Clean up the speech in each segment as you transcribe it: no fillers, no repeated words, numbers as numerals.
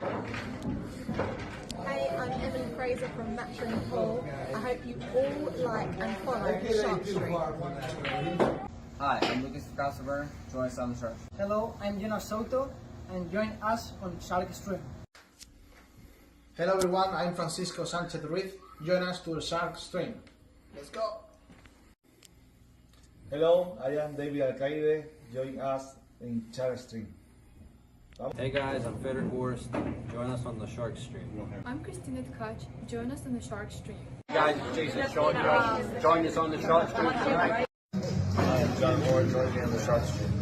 Hey, I'm Emily Fraser from Matching Hall. I hope you all like and follow Shark Street. Hi, I'm Lucas Casaver. Join us on the Shark. Hello, I'm Jonas Soto, and join us on Shark Stream. Hello everyone, I'm Francisco Sanchez Ruiz. Join us to the Shark Stream. Let's go! Hello, I am David Alcaide. Join us in Shark Stream. Hey guys, I'm Fedor Horst. Join us on the Shark Stream. I'm Christina Tkach. Join us on the Shark Stream. Hey guys, it's Jason Georgi. Join us on the Shark Stream tonight. I am John Moore. Join me on the Shark Stream.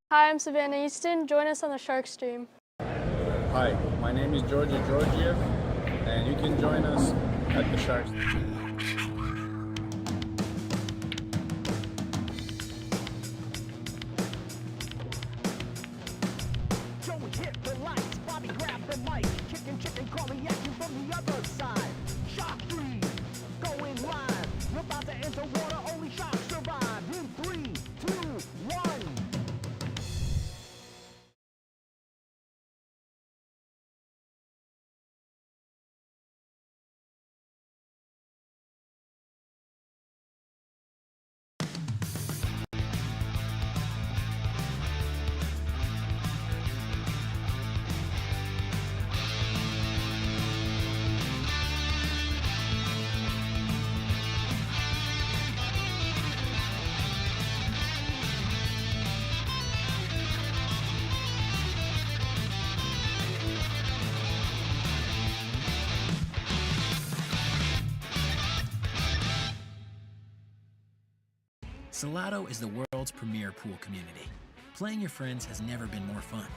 Hi, I'm Savannah Easton. Join us on the Shark Stream. Hi, my name is Georgi Georgiev, and you can join us at the Shark Stream. Salotto is the world's premier pool community. Playing your friends has never been more fun.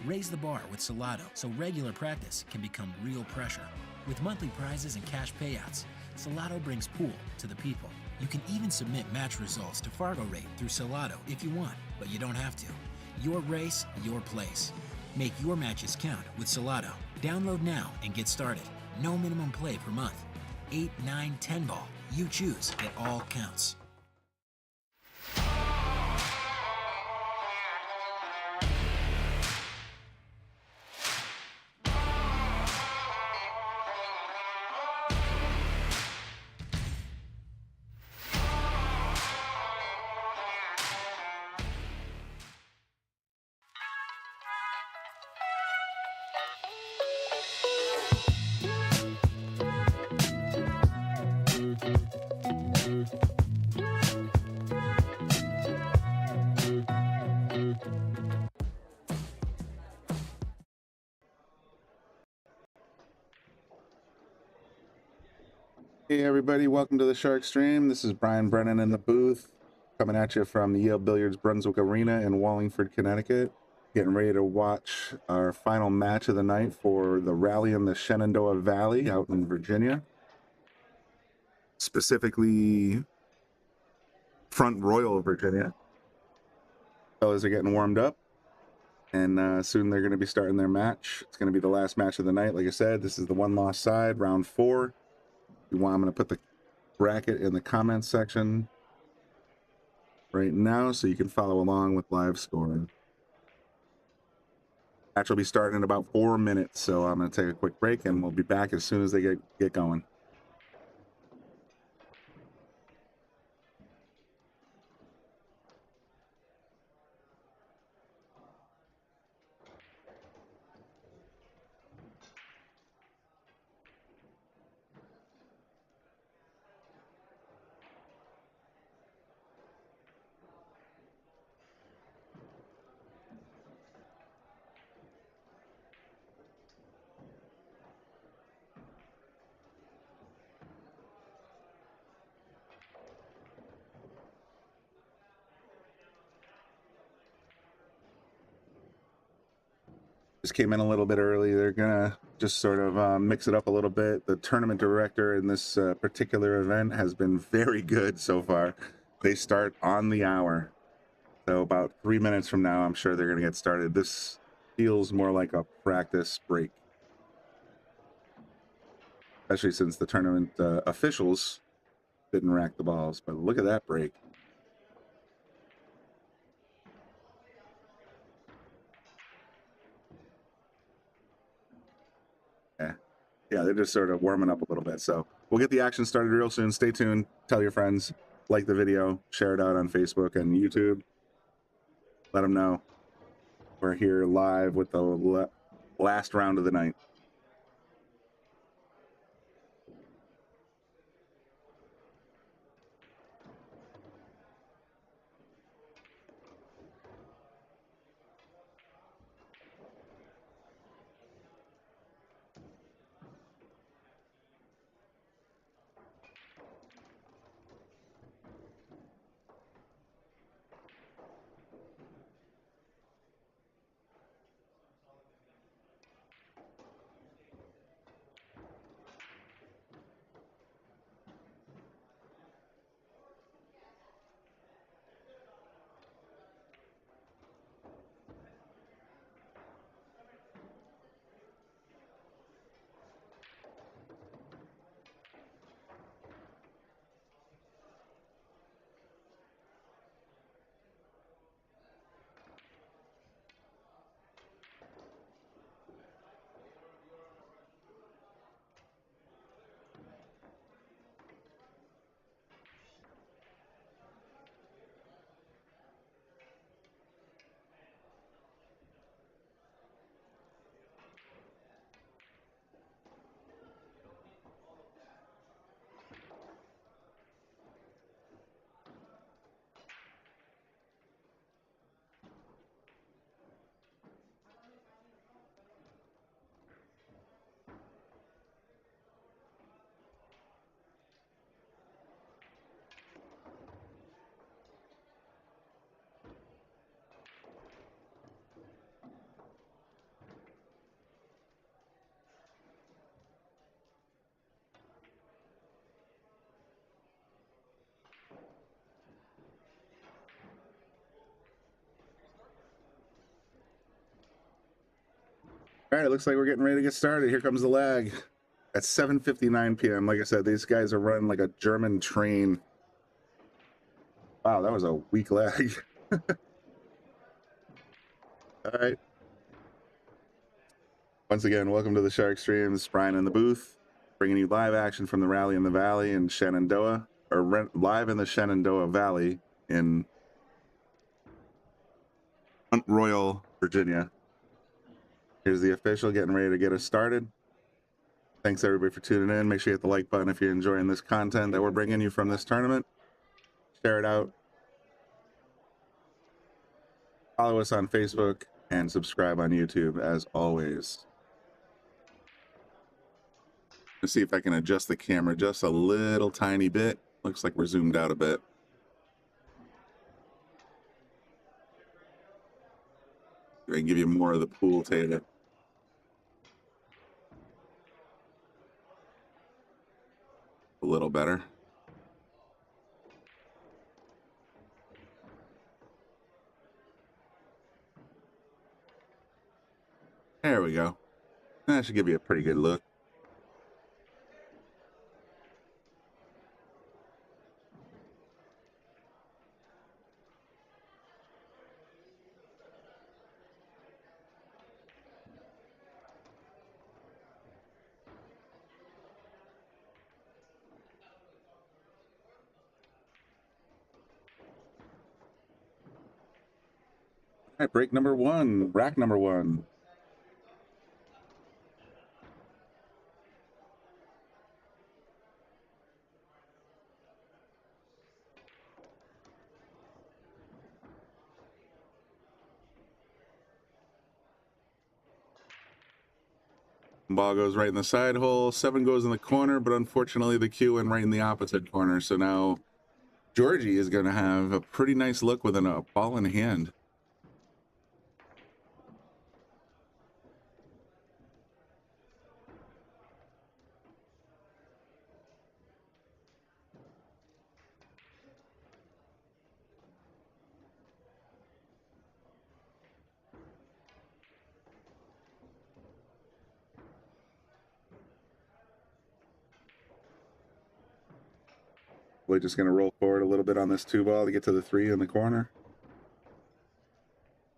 Raise the bar with Salotto so regular practice can become real pressure. With monthly prizes and cash payouts, Salotto brings pool to the people. You can even submit match results to Fargo Rate through Salotto if you want, but you don't have to. Your race, your place. Make your matches count with Salotto. Download now and get started. No minimum play per month. 8, 9, 10 ball. You choose. It all counts. Hey everybody, welcome to the Shark Stream. This is Brian Brennan in the booth, coming at you from the Yale Billiards Brunswick Arena in Wallingford, Connecticut. Getting ready to watch our final match of the night for the rally in the Shenandoah Valley out in Virginia. Specifically, Front Royal, Virginia. Fellas are getting warmed up, and soon they're going to be starting their match. It's going to be the last match of the night. Like I said, this is the one-loss side, round 4. I'm going to put the bracket in the comments section right now so you can follow along with live scoring. Match will be starting in about 4 minutes, so I'm going to take a quick break and we'll be back as soon as they get going. Just came in a little bit early. They're gonna just sort of mix it up a little bit. The tournament director in this particular event has been very good so far. They start on the hour, so about 3 minutes from now I'm sure they're gonna get started. This feels more like a practice break, especially since the tournament officials didn't rack the balls. But look at that break. Yeah, they're just sort of warming up a little bit. So we'll get the action started real soon. Stay tuned. Tell your friends. Like the video. Share it out on Facebook and YouTube. Let them know we're here live with the last round of the night. All right, it looks like we're getting ready to get started. Here comes the lag at 7:59 p.m. Like I said, these guys are running like a German train. Wow, that was a weak lag. All right. Once again, welcome to the Shark Streams. Brian in the booth, bringing you live action from the rally in the valley in Shenandoah, or live in the Shenandoah Valley in Mount Royal, Virginia. Here's the official getting ready to get us started. Thanks everybody for tuning in. Make sure you hit the like button if you're enjoying this content that we're bringing you from this tournament. Share it out. Follow us on Facebook and subscribe on YouTube as always. Let's see if I can adjust the camera just a little tiny bit. Looks like we're zoomed out a bit. I can give you more of the pool table. A little better. There we go. That should give you a pretty good look. All right, break number one, rack number one. Ball goes right in the side hole. 7 goes in the corner, but unfortunately the cue went right in the opposite corner. So now Georgie is going to have a pretty nice look with a ball in hand. We're just going to roll forward a little bit on this 2 ball to get to the 3 in the corner.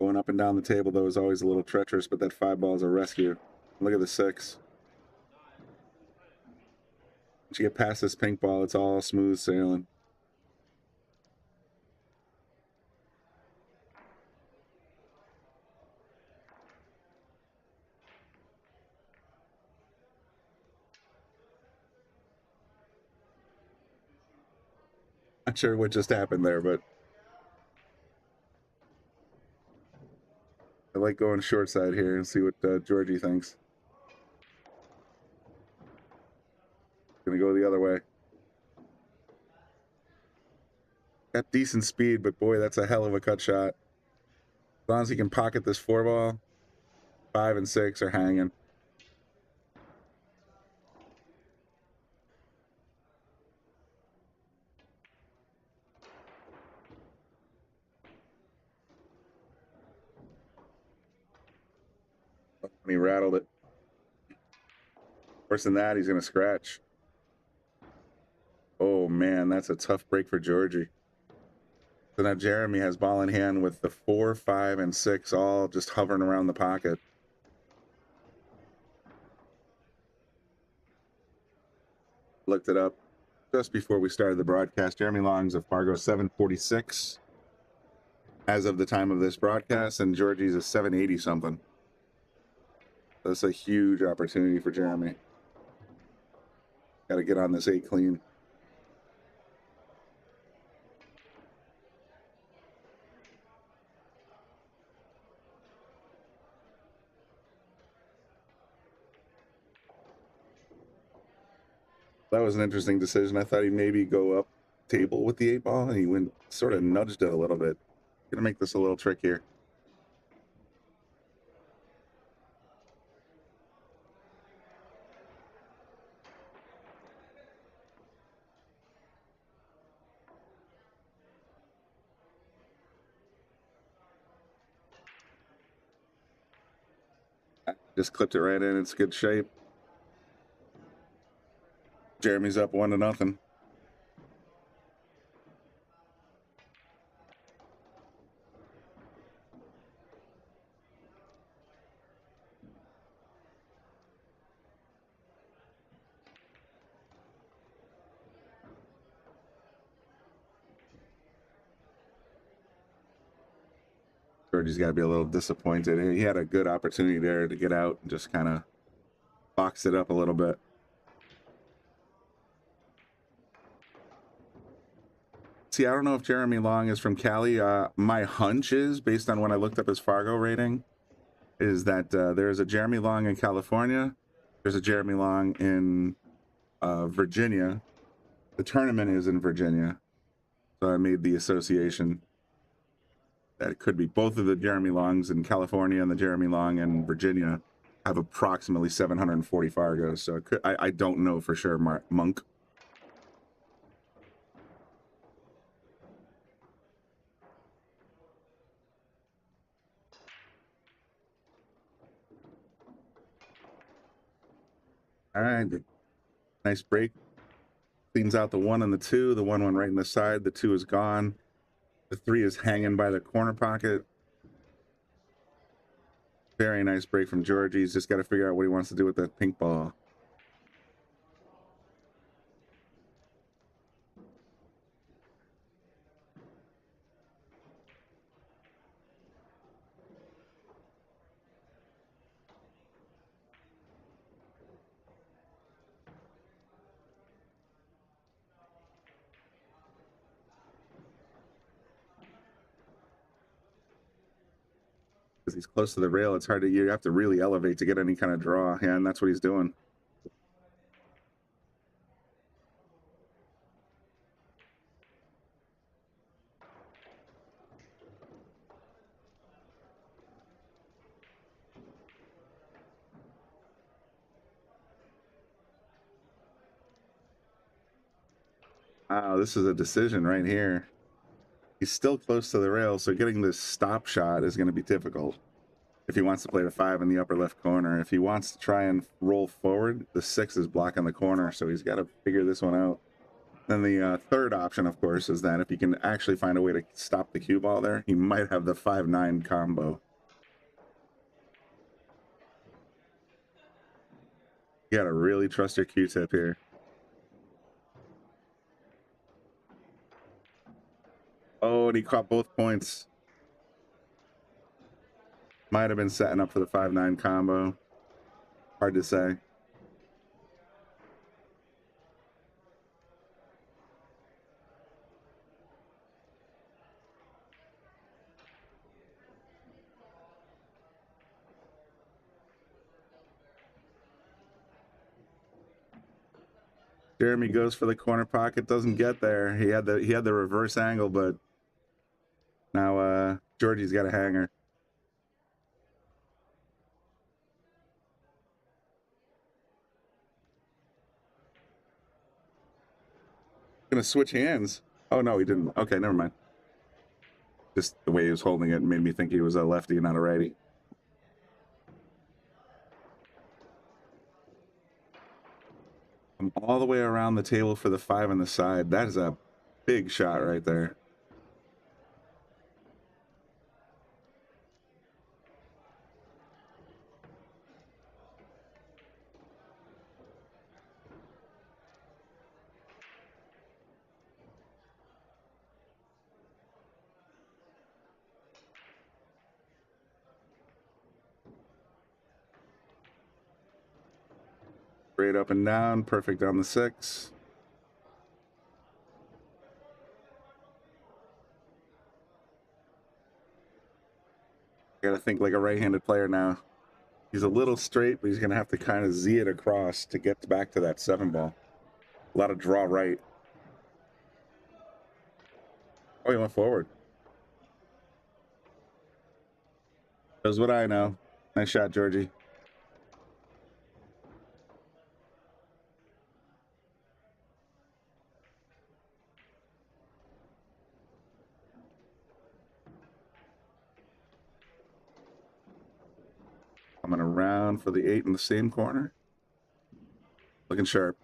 Going up and down the table, though, is always a little treacherous, but that 5 ball is a rescue. Look at the 6. Once you get past this pink ball, it's all smooth sailing. Not sure what just happened there, but I like going short side here and see what Georgie thinks. Gonna go the other way. Got decent speed, but boy, that's a hell of a cut shot. As long as he can pocket this 4-ball, 5 and 6 are hanging. And he rattled it. Worse than that, he's going to scratch. Oh, man, that's a tough break for Georgie. So now Jeremy has ball in hand with the 4, 5, and 6 all just hovering around the pocket. Looked it up just before we started the broadcast. Jeremy Long's a Fargo 746 as of the time of this broadcast, and Georgie's a 780 something. That's a huge opportunity for Jeremy. Got to get on this 8 clean. That was an interesting decision. I thought he'd maybe go up table with the 8-ball, and he went sort of nudged it a little bit. Gonna make this a little trickier. Just clipped it right in. It's good shape. Jeremy's up 1-0. Georgie's got to be a little disappointed. He had a good opportunity there to get out and just kind of box it up a little bit. See, I don't know if Jeremy Long is from Cali. My hunch is, based on when I looked up his Fargo rating, is that there's a Jeremy Long in California. There's a Jeremy Long in Virginia. The tournament is in Virginia. So I made the association that it could be both of the Jeremy Longs in California and the Jeremy Long in Virginia have approximately 740 Fargos. So it could, I don't know for sure, Monk. All right, nice break. Cleans out the 1 and the 2. The 1 went right in the side. The 2 is gone. The 3 is hanging by the corner pocket. Very nice break from Georgie. He's just got to figure out what he wants to do with that pink ball. Because he's close to the rail, it's hard to, you have to really elevate to get any kind of draw. Yeah, and that's what he's doing. Wow, this is a decision right here. He's still close to the rail, so getting this stop shot is going to be difficult if he wants to play the 5 in the upper left corner. If he wants to try and roll forward, the 6 is blocking the corner, so he's got to figure this one out. Then the third option, of course, is that if he can actually find a way to stop the cue ball there, he might have the 5-9 combo. You got to really trust your Q-tip here. Oh, and he caught both points. Might have been setting up for the 5-9 combo. Hard to say. Jeremy goes for the corner pocket, doesn't get there. He had the reverse angle, but now Georgie's got a hanger. Gonna switch hands. Oh no, he didn't. Okay, never mind. Just the way he was holding it made me think he was a lefty, not a righty. I'm all the way around the table for the 5 on the side. That is a big shot right there. Straight up and down, perfect on the 6. Gotta think like a right-handed player now. He's a little straight, but he's gonna have to kind of Z it across to get back to that 7 ball. A lot of draw right. Oh, he went forward. That's what I know. Nice shot, Georgie. Coming around for the 8 in the same corner. Looking sharp.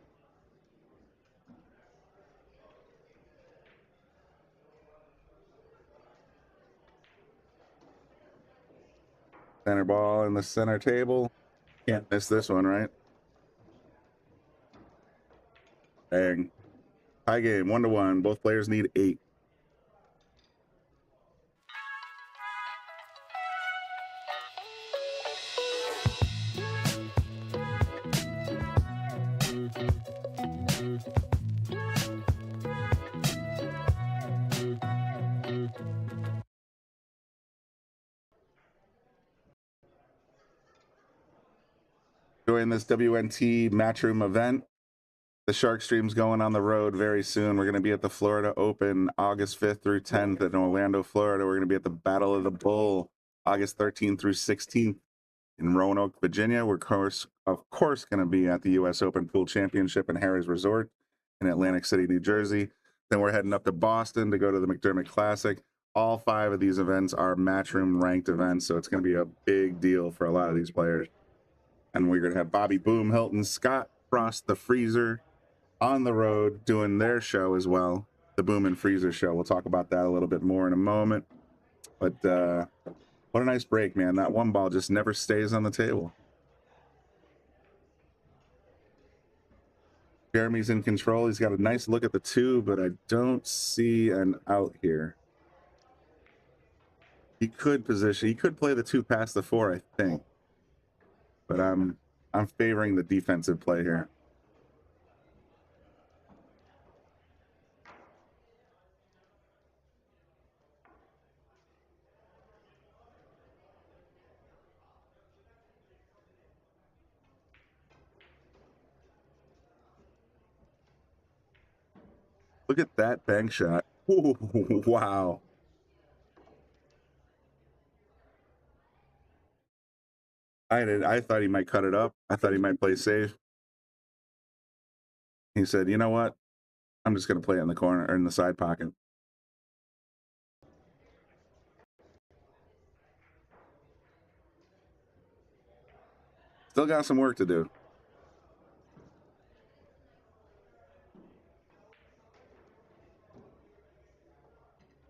Center ball in the center table. Can't miss this one, right? Bang. High game, 1-1. Both players need 8. During this WNT Matchroom event, the Shark Stream's going on the road very soon. We're going to be at the Florida Open August 5th through 10th in Orlando, Florida. We're going to be at the Battle of the Bull August 13th through 16th in Roanoke, Virginia. We're of course going to be at the U.S. Open Pool Championship in Harrah's Resort in Atlantic City, New Jersey. Then we're heading up to Boston to go to the McDermott Classic. All 5 of these events are Matchroom ranked events, so it's going to be a big deal for a lot of these players. And we're going to have Bobby Boom, Hilton, Scott Frost, the Freezer, on the road doing their show as well, the Boom and Freezer show. We'll talk about that a little bit more in a moment. But what a nice break, man. That 1 ball just never stays on the table. Jeremy's in control. He's got a nice look at the 2, but I don't see an out here. He could position. He could play the 2 past the 4, I think. But I'm favoring the defensive play here. Look at that bank shot. Ooh, wow. I thought he might cut it up. I thought he might play safe. He said, you know what? I'm just going to play it in the corner or in the side pocket. Still got some work to do.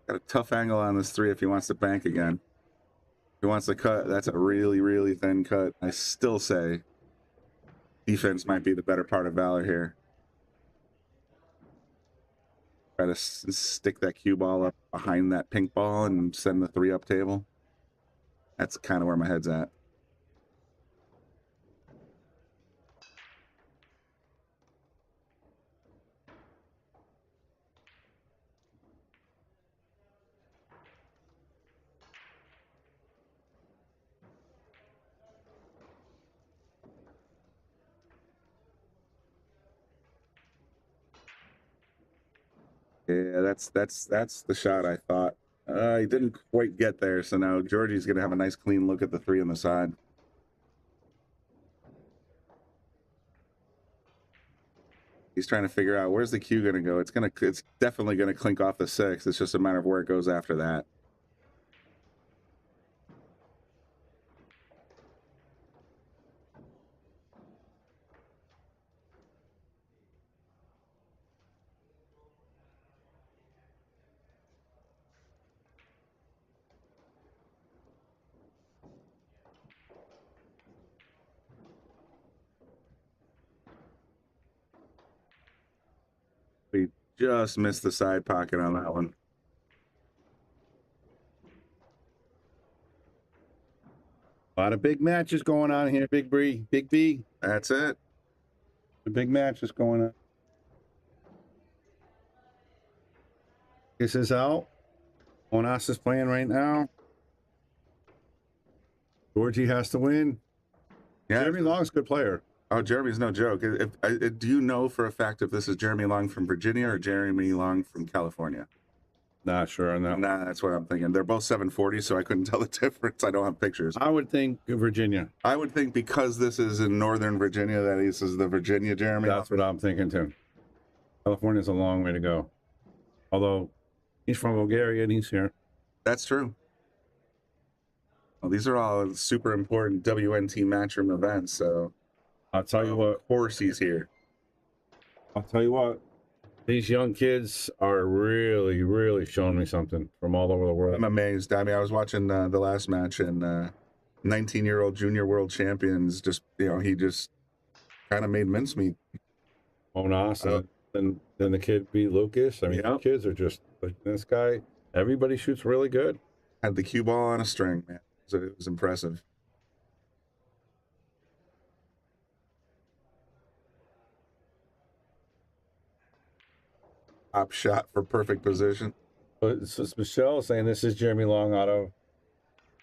Got a tough angle on this 3 if he wants to bank again. If he wants to cut, that's a really, really thin cut. I still say defense might be the better part of valor here. Try to stick that cue ball up behind that pink ball and send the 3-up table. That's kind of where my head's at. Yeah, that's the shot I thought. He didn't quite get there, so now Georgie's gonna have a nice clean look at the 3 on the side. He's trying to figure out where's the cue gonna go. It's definitely gonna clink off the 6. It's just a matter of where it goes after that. We just missed the side pocket on that one. A lot of big matches going on here, Big B. That's it. The big match is going on. This is out. Onas is playing right now. Georgie has to win. Yeah. Jeremy Long's a good player. Oh, Jeremy's no joke. Do you know for a fact if this is Jeremy Long from Virginia or Jeremy Long from California? Not sure on that. Nah, that's what I'm thinking. They're both 740, so I couldn't tell the difference. I don't have pictures. I would think Virginia. I would think because this is in Northern Virginia, that this is the Virginia Jeremy. That's what I'm thinking too. California's a long way to go. Although he's from Bulgaria and he's here. That's true. Well, these are all super important WNT matchroom events, so I'll tell you what. Of course he's here. I'll tell you what. These young kids are really, really showing me something from all over the world. I'm amazed. I mean, I was watching the last match, and 19-year-old junior world champions he just kind of made mincemeat. Onas, and then the kid beat Lucas. I mean, Yeah. the kids are just like this guy. Everybody shoots really good. Had the cue ball on a string, man. So it was impressive. Top shot for perfect position. But so Michelle saying this is Jeremy Long out of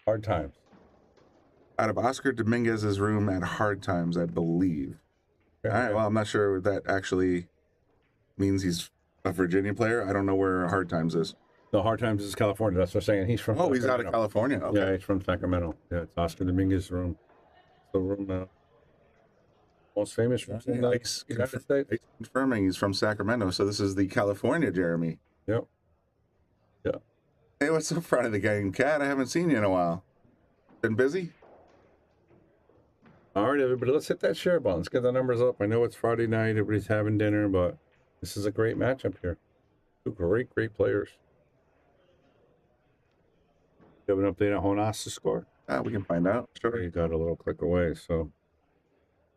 Hard Times. Out of Oscar Dominguez's room at Hard Times, I believe. Okay. All right, well, I'm not sure what that actually means. He's a Virginia player. I don't know where Hard Times is. No, Hard Times is California. That's what I'm saying. He's from. Oh, he's out of Sacramento. California. Okay. Yeah, he's from Sacramento. Yeah, it's Oscar Dominguez's room. The room most famous from the United States. Confirming he's from Sacramento, so this is the California Jeremy. Yep. Yeah. Hey, what's up, front of the gang, Cat? I haven't seen you in a while. Been busy? All right, everybody, let's hit that share button. Let's get the numbers up. I know it's Friday night. Everybody's having dinner, but this is a great matchup here. Two great players. You have an update on Honas' score? We can find out. Sure. You got a little click away, so.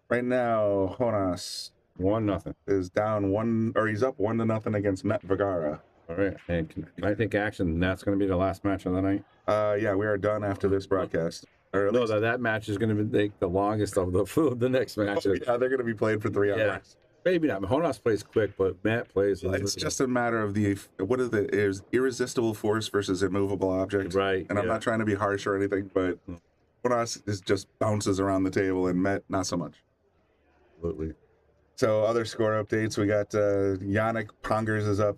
Right now, Honas 1-0 is down 1, or he's up 1-0 against Met Vergara. All right, and I think action. That's going to be the last match of the night. Yeah, we are done after this broadcast. Or at No, least, that match is going to take the longest of the next match. yeah, they're going to be played for 3 hours. Maybe not. Honas plays quick, but Matt plays. It's just a matter of is irresistible force versus immovable object. Right. And I'm not trying to be harsh or anything, but Honas just bounces around the table, and Met not so much. Absolutely. So other score updates, we got Yannick Pongers is up.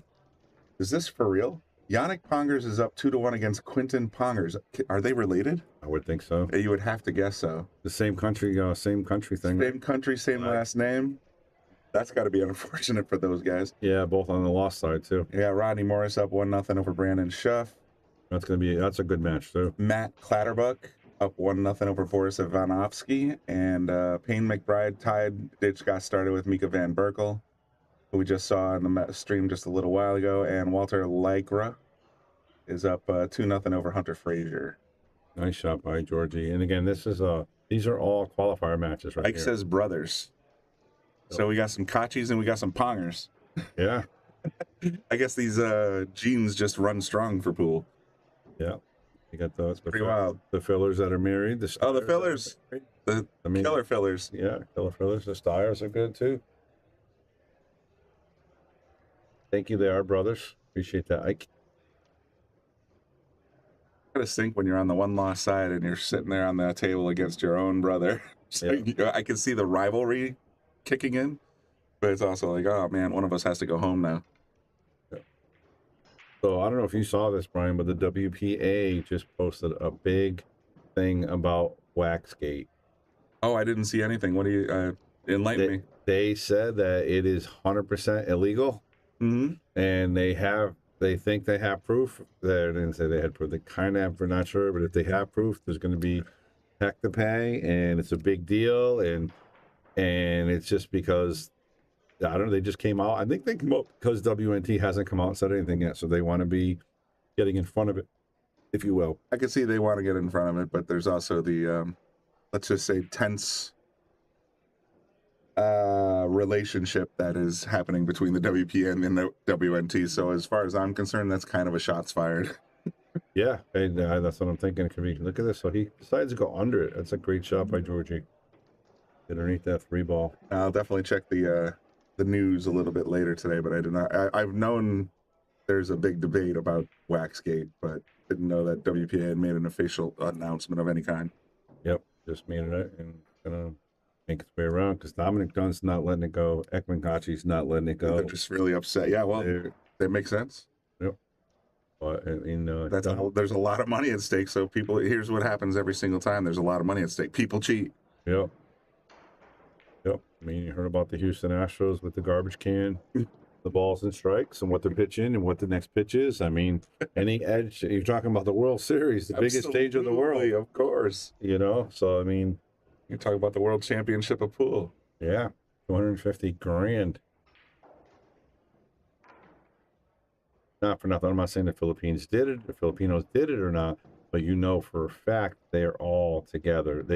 Is this for real? Yannick Pongers is up 2-1 against Quinton Pongers. Are they related? I would think so. You would have to guess so. The same country thing. Same country, same last name. That's got to be unfortunate for those guys. Yeah, both on the lost side too. Yeah, Rodney Morris up 1-0 over Brandon Schuff. That's a good match too. Matt Clatterbuck up 1-0 over Boris Ivanovsky, and Payne McBride just got started with Mika Van Berkel, who we just saw in the stream just a little while ago, and Walter Lycra is up 2-0 over Hunter Frazier. Nice shot by Georgie. And again, these are all qualifier matches right Mike here. says brothers. So we got some Kachis and we got some Pongers. Yeah. I guess these genes just run strong for pool. Yeah. You got those. Pretty wild. The fillers that are married. The fillers. The killer fillers. Yeah, killer fillers. The styres are good too. Thank you, they are brothers. Appreciate that. I gotta sink when you're on the one loss side and you're sitting there on the table against your own brother. So I can see the rivalry kicking in, but it's also like, oh man, one of us has to go home now. So I don't know if you saw this, Brian, but the WPA just posted a big thing about Waxgate. Oh, I didn't see anything. What do you enlighten me? They said that it is 100% illegal, and they think they have proof. They didn't say they had proof. They kind of have, we're not sure, but if they have proof, there's going to be heck to pay, and it's a big deal, and it's just because. I don't know. They just came out. I think they came out because WNT hasn't come out and said anything yet, so they want to be getting in front of it, if you will. I can see they want to get in front of it, but there's also the, let's just say, tense relationship that is happening between the WPA and the WNT. So as far as I'm concerned, that's kind of a shots fired. Yeah, and that's what I'm thinking. It could be. Look at this. So he decides to go under it. That's a great shot by Georgie. Underneath that 3-ball. I'll definitely check the news a little bit later today, but I did not. I've known there's a big debate about Waxgate, but didn't know that WPA had made an official announcement of any kind. Yep, just made it and gonna make its way around because Dominic Dunn's not letting it go. Ekman Kachi's not letting it go. They're just really upset. Yeah, well, that makes sense. Yep. But there's a lot of money at stake. So people, here's what happens every single time. There's a lot of money at stake. People cheat. Yep. Yep. I mean, you heard about the Houston Astros with the garbage can, the balls and strikes, and what they're pitching and what the next pitch is. I mean, any edge. You're talking about the World Series, the biggest stage of the world, of course. You know, so I mean, you're talking about the World Championship of pool. Yeah, $250,000. Not for nothing. I'm not saying the Filipinos did it or not. But you know for a fact they're all together.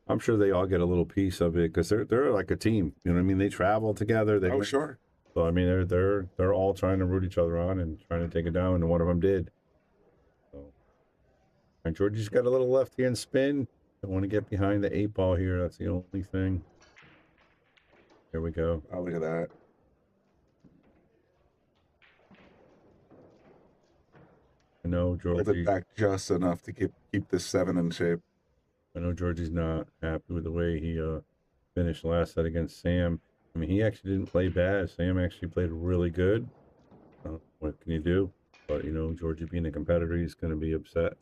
I'm sure they all get a little piece of it because they're like a team. You know what I mean? They travel together. Sure. So I mean they're all trying to root each other on and trying to take it down, and one of them did. So, and Georgie's got a little left hand spin. Don't want to get behind the 8-ball here. That's the only thing. Here we go. Oh, look at that. I know Georgie. Hold it back just enough to keep this 7 in shape. I know Georgie's not happy with the way he finished last set against Sam. I mean, he actually didn't play bad. Sam actually played really good. What can you do? But, you know, Georgie being a competitor, he's going to be upset.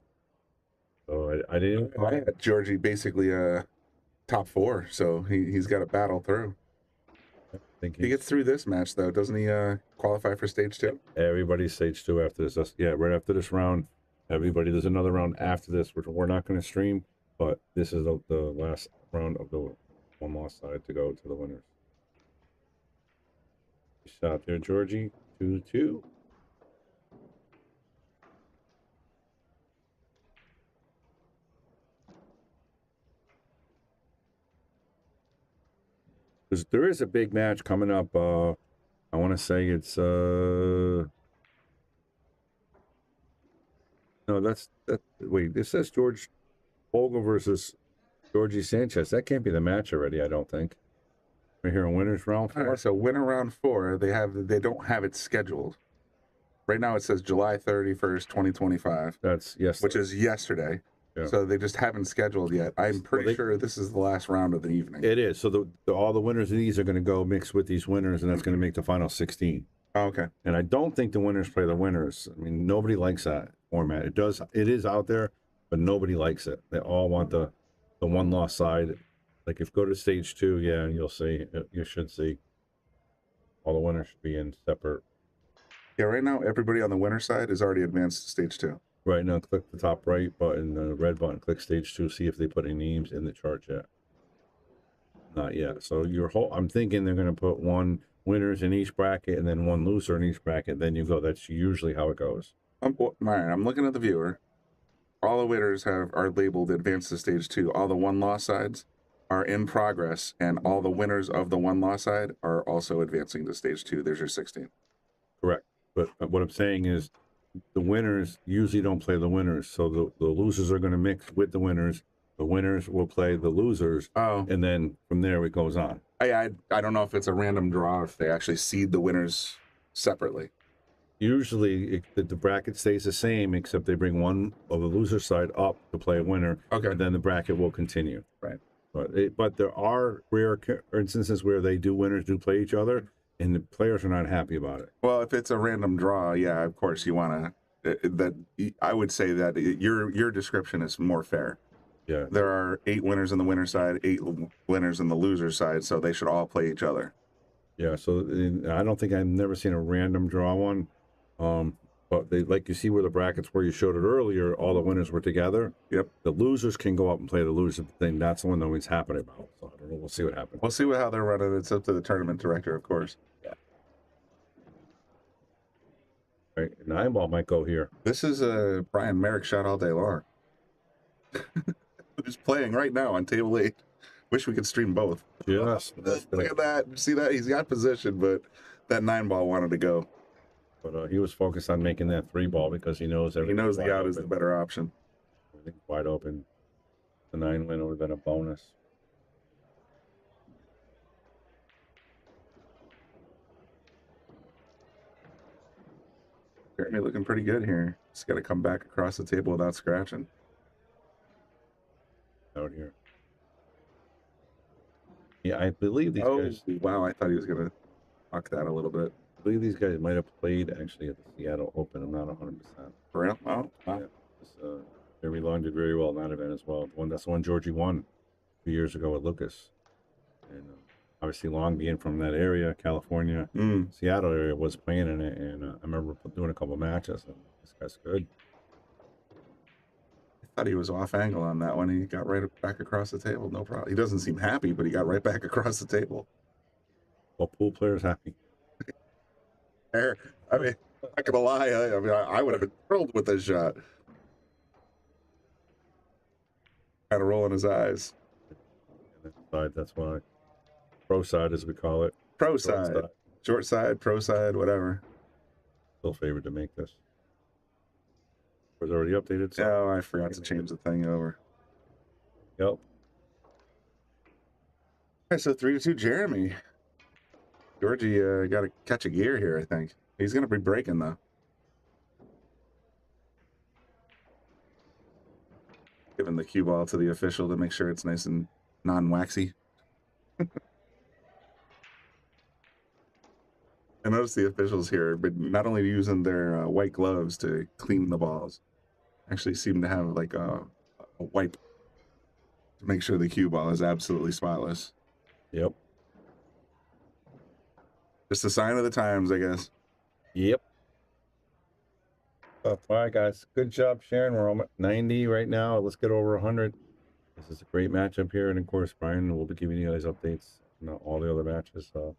So I didn't. I had Georgie basically top 4, so he's got to battle through. He gets through this match, though. Doesn't he qualify for stage 2? Everybody's stage 2 after this. Right after this round. There's another round after this, which we're not going to stream, but this is the last round of the one loss side to go to the winners. Shot there, Georgie. 2-2. There is a big match coming up. I want to say it's no, wait, this says George Vogel versus Georgie Sanchez. That can't be the match already, I don't think. We're here in winners round 4. Right, so winner round 4, they don't have it scheduled. Right now it says July 31st, 2025. That's yesterday. Which is yesterday. Yeah. So they just haven't scheduled yet. I'm pretty sure this is the last round of the evening. It is. So all the winners of these are going to go mix with these winners, and that's going to make the final 16. Oh, okay. And I don't think the winners play the winners. I mean, nobody likes that format. It is out there, but nobody likes it. They all want the one loss side. Like if you go to stage 2, yeah, you'll see. You should see. All the winners should be in separate. Yeah, right now everybody on the winner side is already advanced to stage 2. Right now, click the top right button, the red button, click stage 2, see if they put any names in the chart yet. Not yet. So I'm thinking they're going to put one winners in each bracket and then one loser in each bracket. Then you go. That's usually how it goes. I'm looking at the viewer. All the winners are labeled advanced to stage 2. All the one loss sides are in progress, and all the winners of the one loss side are also advancing to stage 2. There's your 16. Correct. But what I'm saying is the winners usually don't play the winners. So the losers are going to mix with the winners. The winners will play the losers. Oh. And then from there it goes on. I don't know if it's a random draw, if they actually seed the winners separately. Usually the bracket stays the same, except they bring one of the loser side up to play a winner. Okay. And then the bracket will continue. Right. But there are rare instances where winners do play each other, and the players are not happy about it. Well, if it's a random draw, yeah, of course you want to. I would say that your description is more fair. Yeah. There are 8 winners on the winner side, 8 winners on the loser side, so they should all play each other. Yeah. So I don't think I've never seen a random draw one. But they, like you see where the brackets where you showed it earlier, all the winners were together. Yep. The losers can go up and play the loser thing. That's the one that always happening about. So I don't know. We'll see what happens. We'll see how they're running. It's up to the tournament director, of course. Yeah. All right. 9-ball might go here. This is a Brian Merrick shot all day long. Who's playing right now on table 8. Wish we could stream both. Yes. Look at that. See that? He's got position, but that 9-ball wanted to go. But he was focused on making that 3-ball because he knows He knows the out is the better option. I think wide open. The 9 win would have been a bonus. Jeremy looking pretty good here. Just got to come back across the table without scratching. Out here. Yeah, I believe these guys. Wow, I thought he was going to knock that a little bit. I believe these guys might have played actually at the Seattle Open. I'm not 100%. For real? Oh, wow. Yeah, Jeremy Long did very well in that event as well. That's the one Georgie won a few years ago at Lucas. And obviously Long being from that area, California, Seattle area, was playing in it. And I remember doing a couple matches. And this guy's good. I thought he was off angle on that one. He got right back across the table. No problem. He doesn't seem happy, but he got right back across the table. Well, pool players happy. I mean, I'm not gonna lie. I would have been thrilled with this shot. Kind of rolling his eyes. And that side, that's why. Pro side, as we call it. Pro side. Short side, pro side, whatever. Still favored to make this. Was already updated. So oh, I forgot to change the thing over. Yep. All right, so 3-2, Jeremy. Georgie got to catch a gear here, I think. He's going to be breaking, though. Giving the cue ball to the official to make sure it's nice and non-waxy. I noticed the officials here, but not only using their white gloves to clean the balls, actually seem to have like a wipe to make sure the cue ball is absolutely spotless. Yep. Just a sign of the times, I guess. Yep. All right, guys. Good job, Sharon. We're at 90 right now. Let's get over 100. This is a great matchup here. And, of course, Brian will be giving you guys updates on all the other matches. So,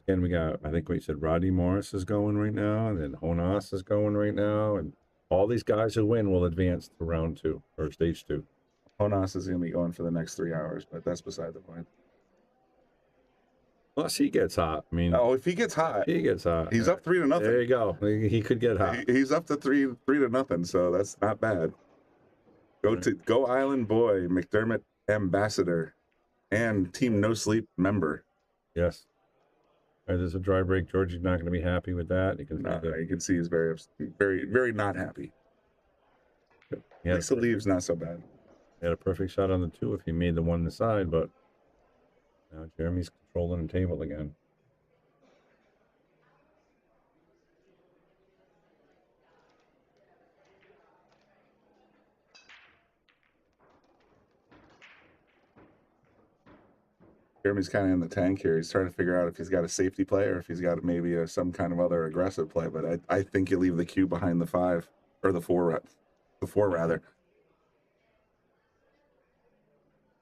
again, we got, I think we said Rodney Morris is going right now. And then Honas is going right now. And all these guys who win will advance to round 2 or stage 2. Honas is going to be going for the next 3 hours, but that's beside the point. Plus, he gets hot. I mean, oh, if he gets hot, he gets hot. He's up 3-0. There you go. He could get hot. He's up to 3-0, so that's not bad. Go Island Boy, McDermott ambassador, and Team No Sleep member. Yes. All right, there's a dry break. Georgie's not going to be happy with that. You can see he's very, very not happy. Yeah, the leave's not so bad. He had a perfect shot on the 2 if he made the 1 the side, but now Jeremy's controlling the table again. Jeremy's kind of in the tank here. He's trying to figure out if he's got a safety play or if he's got maybe some kind of other aggressive play. But I think you leave the cue behind the 5 or the 4 rather.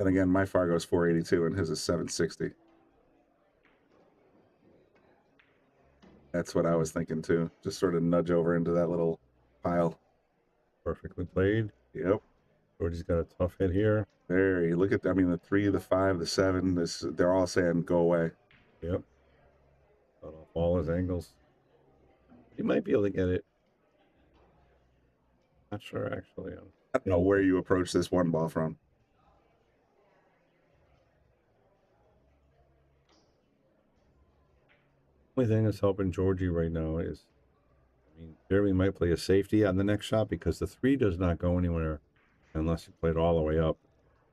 And again, my Fargo's 482 and his is 760. That's what I was thinking too. Just sort of nudge over into that little pile. Perfectly played. Yep. Georgie's got a tough hit here. There, you look at, I mean, the 3, the 5, the 7, they're all saying go away. Yep. Cut off all his angles. He might be able to get it. Not sure, actually. I don't know where you approach this one ball from. Only thing that's helping Georgie right now is, I mean, Jeremy might play a safety on the next shot because the 3 does not go anywhere unless you play it all the way up.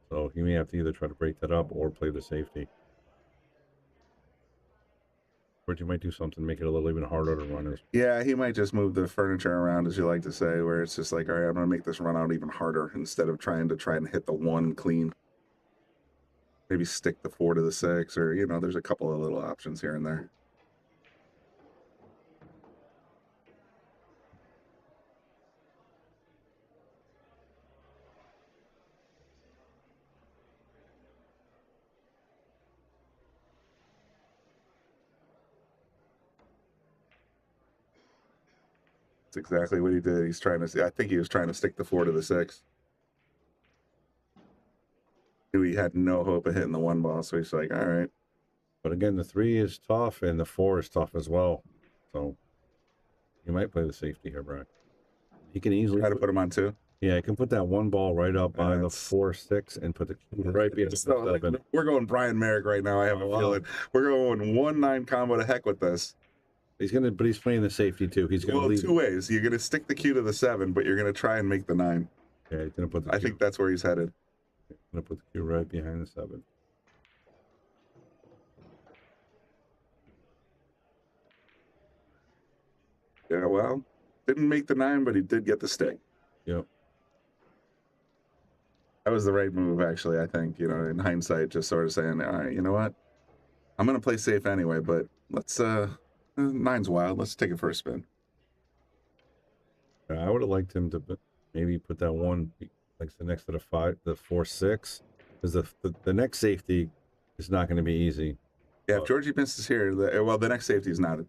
So he may have to either try to break that up or play the safety. Georgie might do something to make it a little even harder to run. Yeah, he might just move the furniture around, as you like to say, where it's just like, all right, I'm going to make this run out even harder instead of trying and hit the 1 clean. Maybe stick the 4 to the 6, or, you know, there's a couple of little options here and there. That's exactly what he did. He's trying to, I think he was trying to stick the 4 to the 6. Knew he had no hope of hitting the 1 ball, so he's like, all right. But again, the 3 is tough and the 4 is tough as well. So you might play the safety here, Brian. He can easily try to put him on 2. Yeah, I can put that 1 ball right up by the 4-6 and put the right behind the 7. We're going Brian Merrick right now. I have a feeling we're going 1-9 combo to heck with this. He's gonna, but he's playing the safety too. He's gonna leave 2 ways. You're gonna stick the Q to the 7, but you're gonna try and make the 9. Yeah, he's gonna put the. I think that's where he's headed. Gonna put the Q right behind the 7. Yeah, well, didn't make the 9, but he did get the stick. Yep. That was the right move, actually, I think, you know, in hindsight, just sort of saying, all right, you know what? I'm going to play safe anyway, but let's, 9's wild. Let's take it for a spin. I would have liked him to maybe put that 1 like the next to the 5, the 4-6, because the next safety is not going to be easy. Yeah, if Georgie misses here, the next safety is not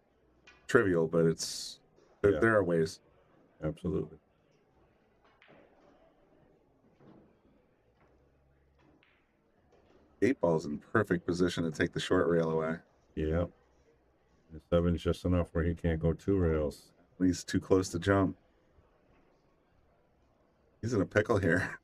trivial, but it's, there are ways. Absolutely. Eight ball's in perfect position to take the short rail away. Yeah. The 7's just enough where he can't go 2 rails. He's too close to jump. He's in a pickle here.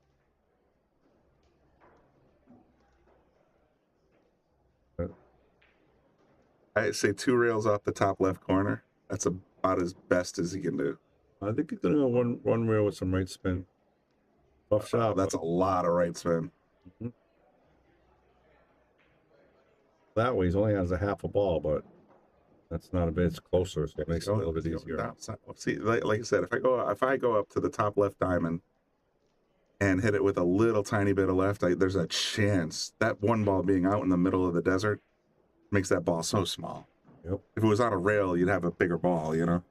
I say 2 rails off the top left corner. That's about as best as he can do. I think he's gonna go one rail with some right spin. Tough shot. That's a lot of right spin. Mm-hmm. That way, he's only has a half a ball, but that's not a bit. It's closer, so it makes it a little bit easier. See, like I said, if I go up to the top left diamond and hit it with a little tiny bit of left, there's a chance that 1 ball being out in the middle of the desert makes that ball so small. Yep. If it was on a rail, you'd have a bigger ball, you know.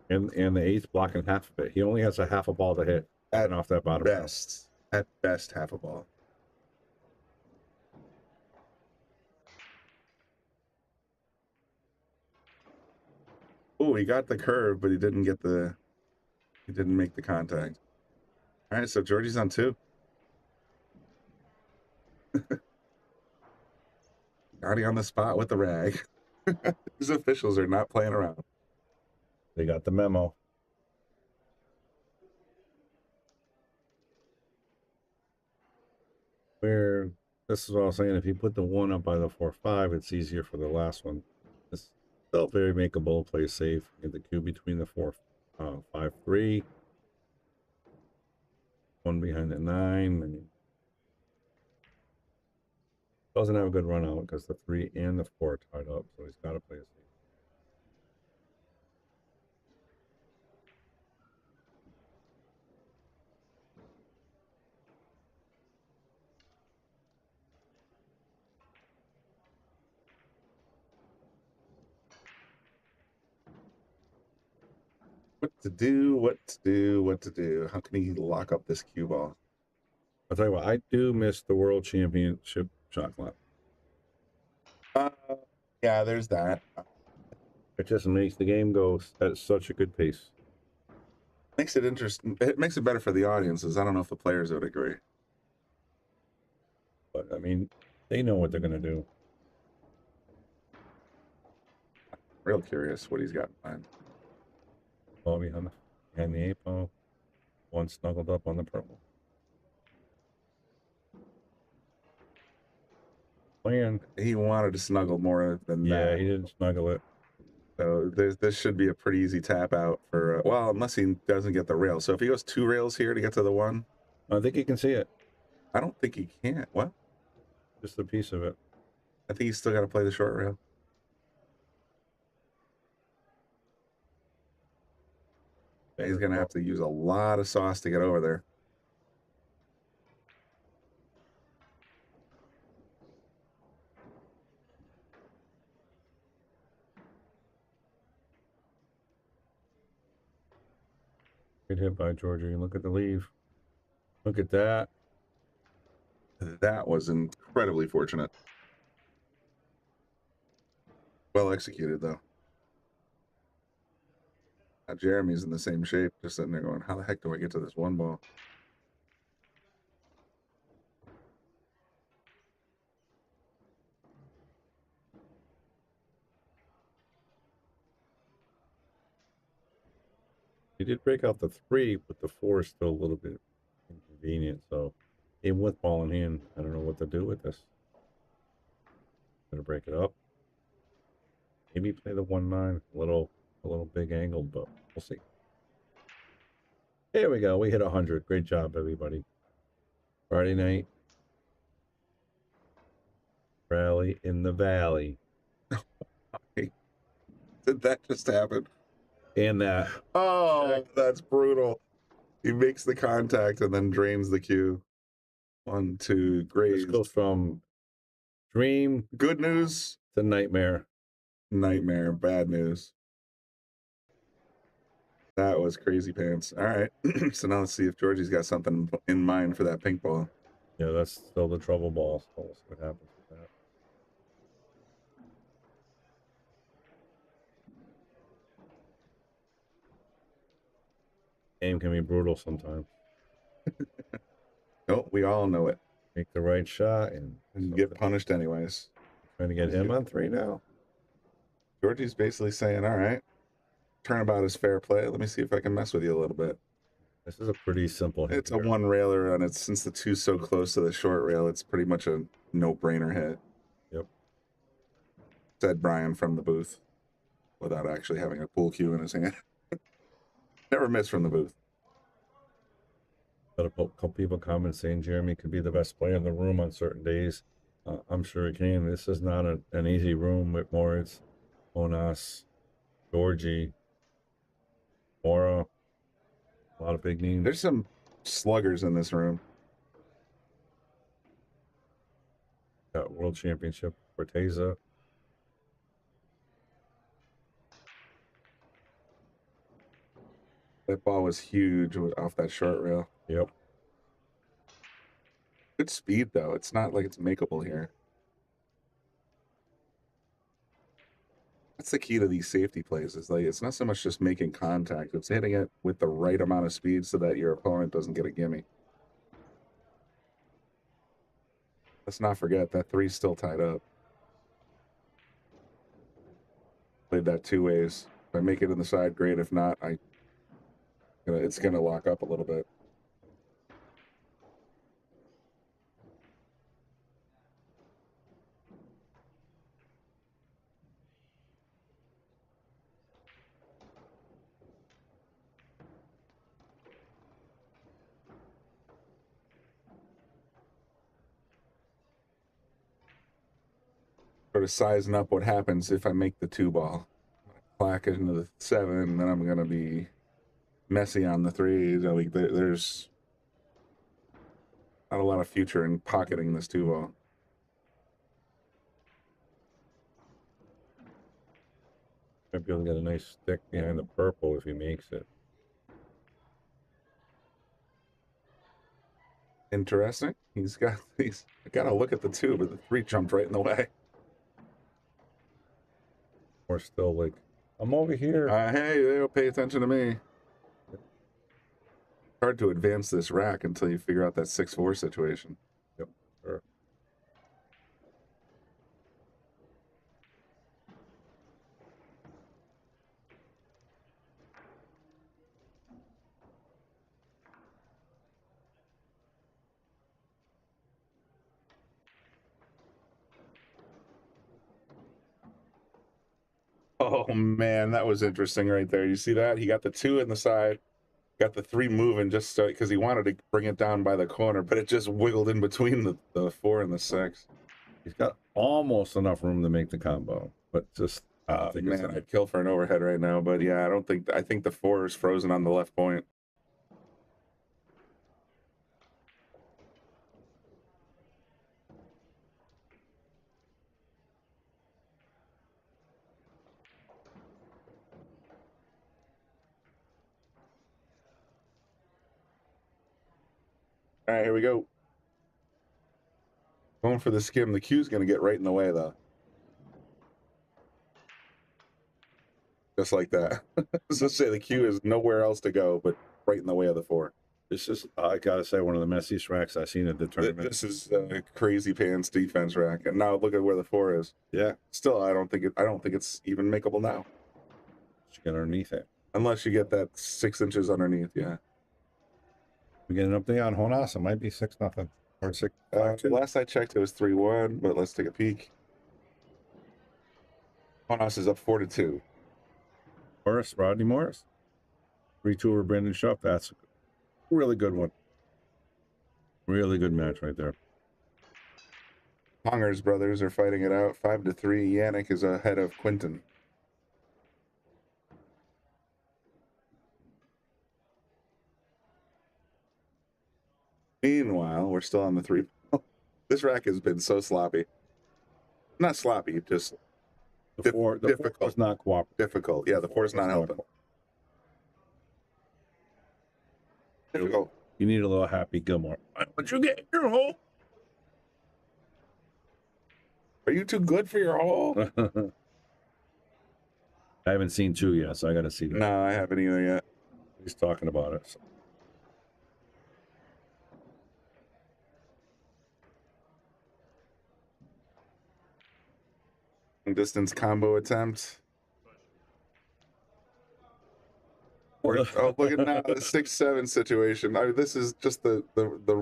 And the 8's blocking half of it. He only has a half a ball to hit off that bottom. At best, half a ball. Oh, he got the curve, but he didn't make the contact. All right, so Georgie's on 2. Already on the spot with the rag. These officials are not playing around. They got the memo. This is what I was saying. If you put the 1 up by the 4-5, it's easier for the last one. It's still very makeable. Play safe. Get the Q between the 4-5-3. 1 behind the 9. I mean, doesn't have a good run out because the 3 and the 4 are tied up, so he's got to play a safe. What to do. How can he lock up this cue ball? I'll tell you what, I do miss the World Championship shot clock. Yeah, there's that. It just makes the game go at such a good pace. Makes it interesting. It makes it better for the audiences. I don't know if the players would agree. But, I mean, they know what they're going to do. Real curious what he's got in mind. ball behind the 8 ball. One snuggled up on the purple. Playing. He wanted to snuggle more than that. Yeah, he didn't snuggle it. So this should be a pretty easy tap out for, well, unless he doesn't get the rail. So if he goes 2 rails here to get to the 1. I think he can see it. I don't think he can. What? Just a piece of it. I think he's still got to play the short rail. He's going to have to use a lot of sauce to get over there. Good hit by Georgie. Look at the leave. Look at that. That was incredibly fortunate. Well executed, though. Now Jeremy's in the same shape, just sitting there going, how the heck do I get to this 1 ball? He did break out the 3, but the 4 is still a little bit inconvenient. So, even with ball in hand, I don't know what to do with this. Gonna break it up. Maybe play the 1-9, a little big angled, but we'll see. Here we go. We hit 100. Great job, everybody. Friday night rally in the valley. Did that just happen? And that. Oh, that's brutal. He makes the contact and then drains the cue. 1, 2, great. This goes from dream, good news, to nightmare. Nightmare, bad news. That was crazy pants. All right. So now let's see if Georgie's got something in mind for that pink ball. Yeah, that's still the trouble ball. So we'll see what happens with that. Game can be brutal sometimes. Oh, we all know it. Make the right shot and get punished anyways. Trying to get him on 3 now. Georgie's basically saying, all right, turnabout is fair play. Let me see if I can mess with you a little bit. This is a pretty simple hit. It's a 1 railer, and it's since the 2's so close to the short rail, it's pretty much a no-brainer hit. Yep. Said Brian from the booth without actually having a pool cue in his hand. Never miss from the booth. Got a couple people comment saying Jeremy could be the best player in the room on certain days. I'm sure he can. This is not an easy room with Moritz, Onas, Georgie, Mora. A lot of big names. There's some sluggers in this room. Got World Championship Corteza. That ball was huge off that short rail. Yep. Good speed, though. It's not like it's makeable here. That's the key to these safety plays. Is like it's not so much just making contact; it's hitting it with the right amount of speed so that your opponent doesn't get a gimme. Let's not forget that 3's still tied up. Played that 2 ways. If I make it in the side, great. If not, it's gonna lock up a little bit. Sort of sizing up what happens if I make the 2 ball. Clack it into the 7, and then I'm going to be messy on the 3. Like there's not a lot of future in pocketing this 2 ball. Might be able to get a nice stick behind the purple if he makes it. Interesting. He's got to look at the 2, but the 3 jumped right in the way. We're still like, I'm over here. Hey, they don't pay attention to me. Hard to advance this rack until you figure out that 6-4 situation. Yep, sure. Oh man, that was interesting right there. You see that? He got the 2 in the side, got the 3 moving just so because he wanted to bring it down by the corner, but it just wiggled in between the 4 and the 6. He's got almost enough room to make the combo, but just Man, I'd kill for an overhead right now, but yeah, I think the 4 is frozen on the left point. All right, here we go. Going for the skim. The cue's going to get right in the way, though. Just like that. Let's say the cue is nowhere else to go, but right in the way of the 4. This is, I gotta say, one of the messiest racks I've seen at the tournament. This is a crazy pants defense rack, and now look at where the 4 is. Yeah. Still, I don't think it's even makeable now. You get underneath it. Unless you get that 6 inches underneath, yeah. We get an update on Honas. It might be 6-0 or 6. Last I checked, it was 3-1, but let's take a peek. Honas is up 4-2. Rodney Morris. 3-2 over Brandon Shuff. That's a really good one. Really good match right there. Hongers brothers are fighting it out. 5-3. Yannick is ahead of Quinton. Meanwhile, we're still on the 3. This rack has been so sloppy. Not sloppy, just the 4 is not cooperative. Difficult. Yeah, the 4 is not helping. Difficult. You need a little Happy Gilmore. What you get in your hole? Are you too good for your hole? I haven't seen 2 yet, so I got to see that. No, I haven't either yet. He's talking about it. So. Distance combo attempt. Oh, look at now the 6-7 situation. This is just the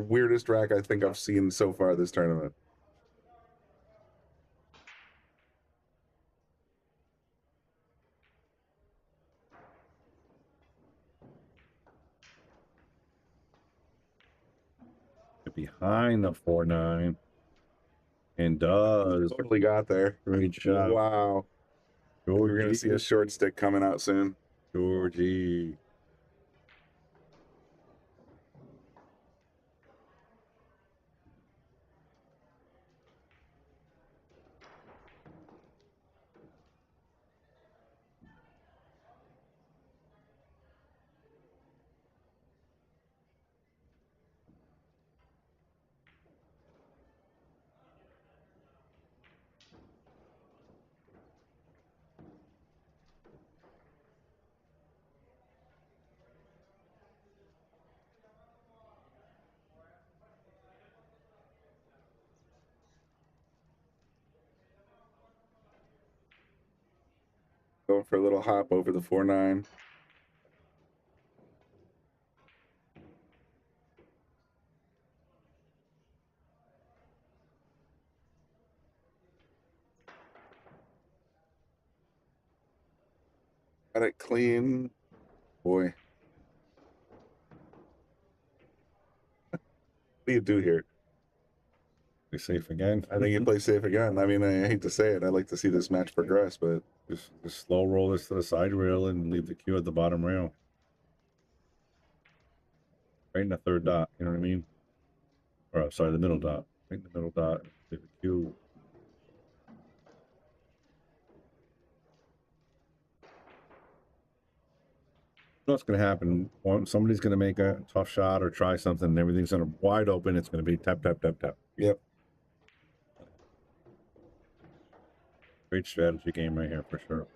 weirdest rack I think I've seen so far this tournament. Behind the 4-9. And does. Totally got there. Great job. Wow. Georgie. We're going to see a short stick coming out soon. Georgie. Going for a little hop over the 4-9. Got it clean. Boy. What do you do here? Play safe again. I think you play safe again. I mean, I hate to say it. I'd like to see this match progress, but just slow roll this to the side rail and leave the cue at the bottom rail. Right in the 3rd dot, you know what I mean? Or sorry, the middle dot. Right in the middle dot. Leave the cue. You know what's going to happen? Somebody's going to make a tough shot or try something, and everything's going to wide open. It's going to be tap, tap, tap, tap. Yep. Great strategy game right here for sure.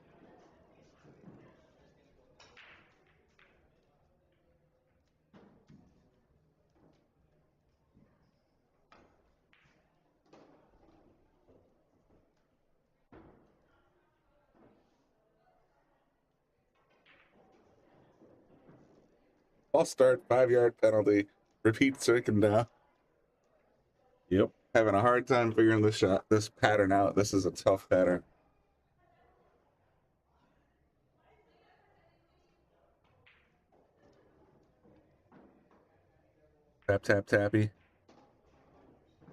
I'll start 5-yard penalty. Repeat second down. Yep. Having a hard time figuring this pattern out. This is a tough pattern. Tap, tap, tappy.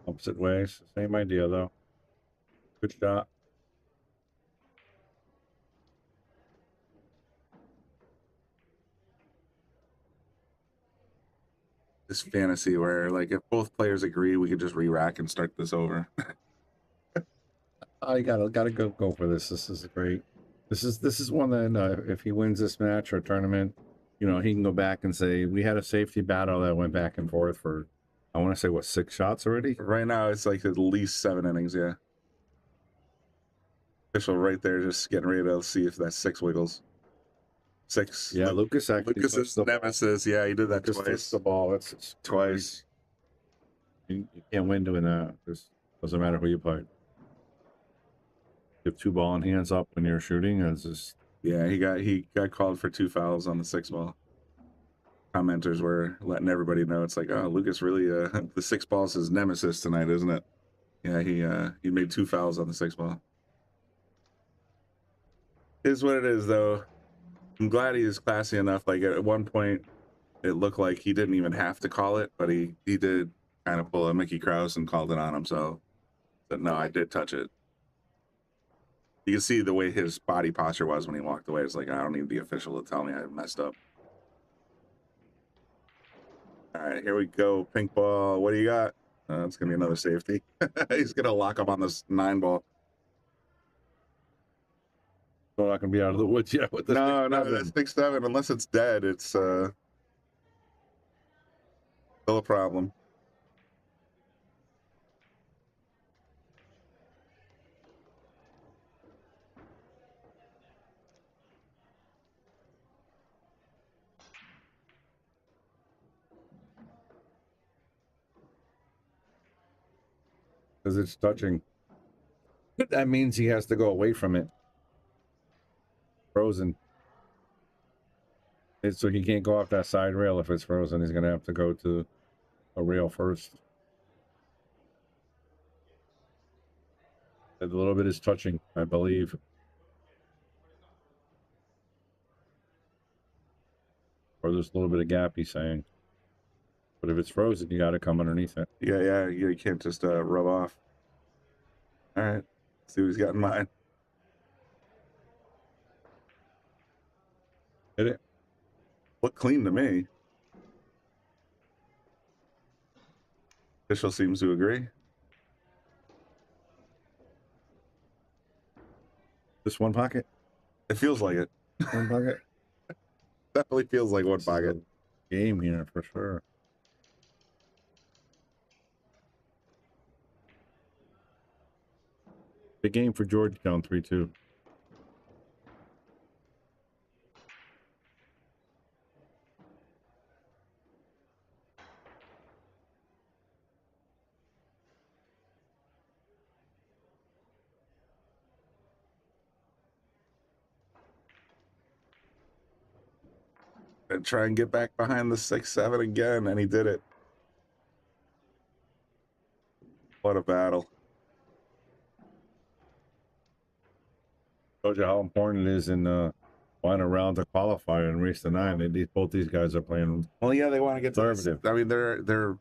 Opposite ways. Same idea, though. Good shot. This fantasy where, like, if both players agree, we could just re-rack and start this over. I gotta go for this. This is great. This is one that if he wins this match or tournament, you know, he can go back and say we had a safety battle that went back and forth for, I want to say, what, 6 shots already? Right now, it's like at least 7 innings. Yeah. Official right there, just getting ready to see if that 6 wiggles. 6. Yeah, Lucas actually. Lucas's nemesis. Yeah, he did that Lucas twice. the ball. It's Twice. You can't win doing that. It doesn't matter who you play. You have 2 ball and hands up when you're shooting. It's just. Yeah, he got called for 2 fouls on the 6 ball. Commenters were letting everybody know it's like, oh, Lucas really the 6 ball's his nemesis tonight, isn't it? Yeah, he made 2 fouls on the 6 ball. Is what it is, though. I'm glad he is classy enough. Like at one point, it looked like he didn't even have to call it, but he did kind of pull a Mickey Krause and called it on him. So, but no, I did touch it. You can see the way his body posture was when he walked away. It's like, I don't need the official to tell me I messed up. All right, here we go. Pink ball. What do you got? It's going to be another safety. He's going to lock up on this 9 ball. Still not going to be out of the woods yet with this. No, that's 6-7. Unless it's dead, it's still a problem. Because it's touching. That means he has to go away from it. Frozen. So he can't go off that side rail if it's frozen. He's going to have to go to a rail first. A little bit is touching, I believe. Or there's a little bit of gap, he's saying. But if it's frozen, you got to come underneath it. Yeah, you can't just rub off. All right, see what he's got in mind. Hit it. Look clean to me. Official seems to agree. Just one pocket? It feels like it. One pocket? Definitely feels like one pocket. Game here for sure. Big game for Georgia down 3-2. And try and get back behind the 6-7 again, and he did it. What a battle. Told you how important it is in final round to qualify and race the 9. Both these guys are playing. Well, yeah, they want to get to conservative. I mean, they're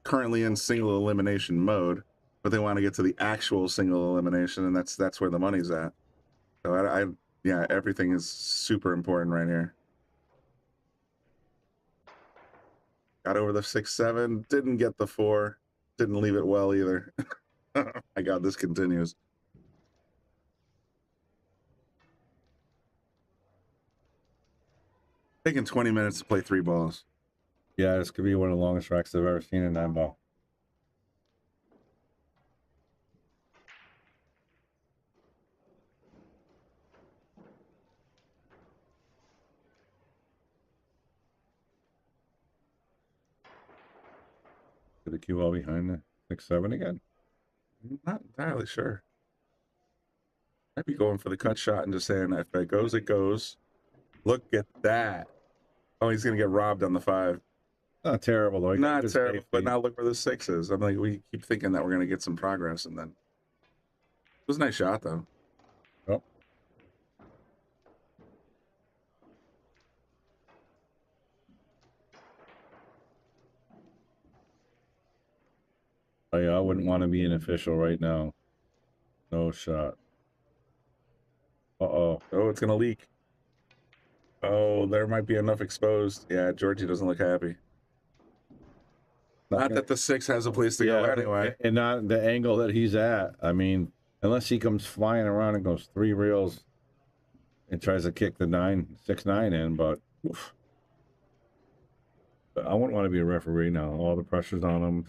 currently in single elimination mode, but they want to get to the actual single elimination, and that's where the money's at. So yeah, everything is super important right here. Got over the 6-7, didn't get the 4, didn't leave it well either. My God, this continues. Taking 20 minutes to play 3 balls. Yeah, this could be one of the longest tracks I've ever seen in 9 ball. Did the cue all behind the 6-7 again? Not entirely sure. I'd be going for the cut shot and just saying, if it goes, it goes. Look at that. Oh, he's going to get robbed on the 5. Not terrible, though. Not terrible, but now look where the 6 is. I'm like, we keep thinking that we're going to get some progress, and then it was a nice shot, though. Oh. Oh, yeah, I wouldn't want to be an official right now. No shot. Uh-oh. Oh, it's gonna leak. Oh, there might be enough exposed. Yeah, Georgie doesn't look happy. Not that the 6 has a place to go anyway. And not the angle that he's at. I mean, unless he comes flying around and goes 3 reels and tries to kick the 6-9 in, but oof. I wouldn't want to be a referee now. All the pressure's on him,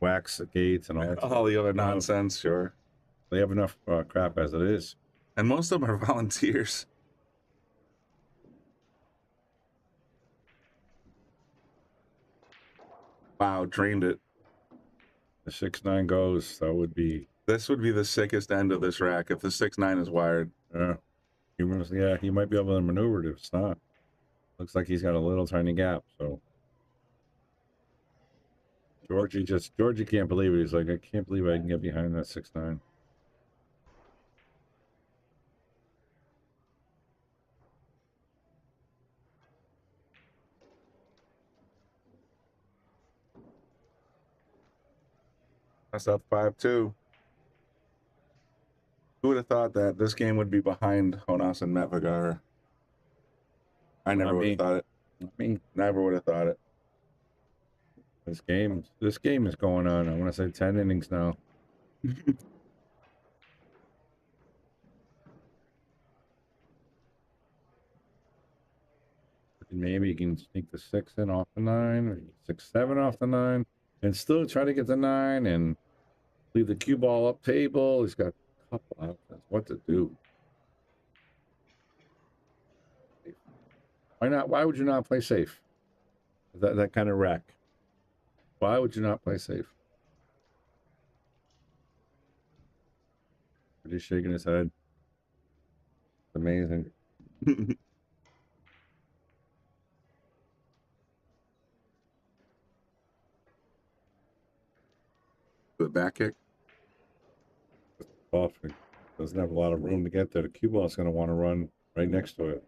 wax the gates and All the other nonsense, sure. They have enough crap as it is. And most of them are volunteers. Wow, drained it. The 6-9 goes, that would be... This would be the sickest end of this rack if the 6-9 is wired. Yeah. He might be able to maneuver it if it's not. Looks like he's got a little tiny gap, so... Georgie can't believe it. He's like, I can't believe I can get behind that 6-9. That's up 5-2. Who would have thought that this game would be behind Jonas and Metvagar? I never would have thought it. Never would have thought it. This game is going on. I want to say 10 innings now. Maybe you can sneak the 6 in off the 9, or 6-7 off the 9, and still try to get the 9 and leave the cue ball up table. He's got a couple options. What to do? Why not? Why would you not play safe? That kind of rack. Why would you not play safe? He's shaking his head. It's amazing. The back kick. Off. It doesn't have a lot of room to get there. The cue ball is going to want to run right next to it.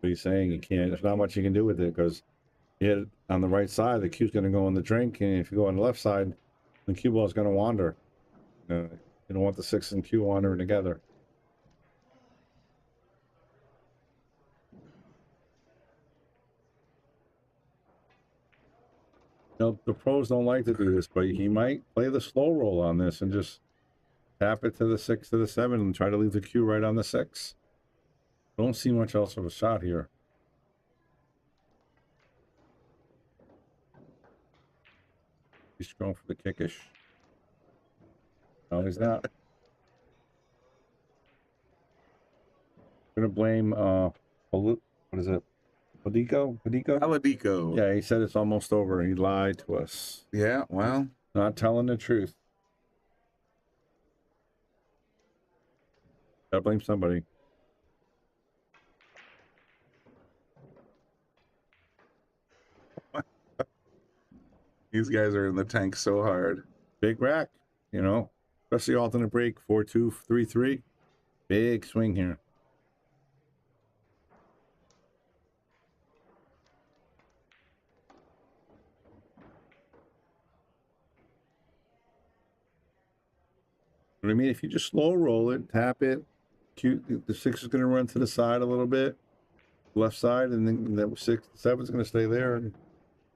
But he's saying you can't. There's not much you can do with it because you hit it on the right side, the cue's going to go in the drink, and if you go on the left side, the cue ball is going to wander. You don't want the 6 and cue wandering together. The pros don't like to do this, but he might play the slow roll on this and just tap it to the 6 to the 7 and try to leave the cue right on the 6. Don't see much else of a shot here. He's going for the kickish. No, he's not. I'm gonna blame what is it? Padico? Aladico. Yeah, he said it's almost over. He lied to us. Yeah, well, Not telling the truth. Gotta blame somebody. these guys are in the tank so hard. Big rack, especially alternate break 4-2, 3-3. Big swing here. But I mean, if you just slow roll it, tap it, the 6 is going to run to the side a little bit, left side, and then the 7 is going to stay there, and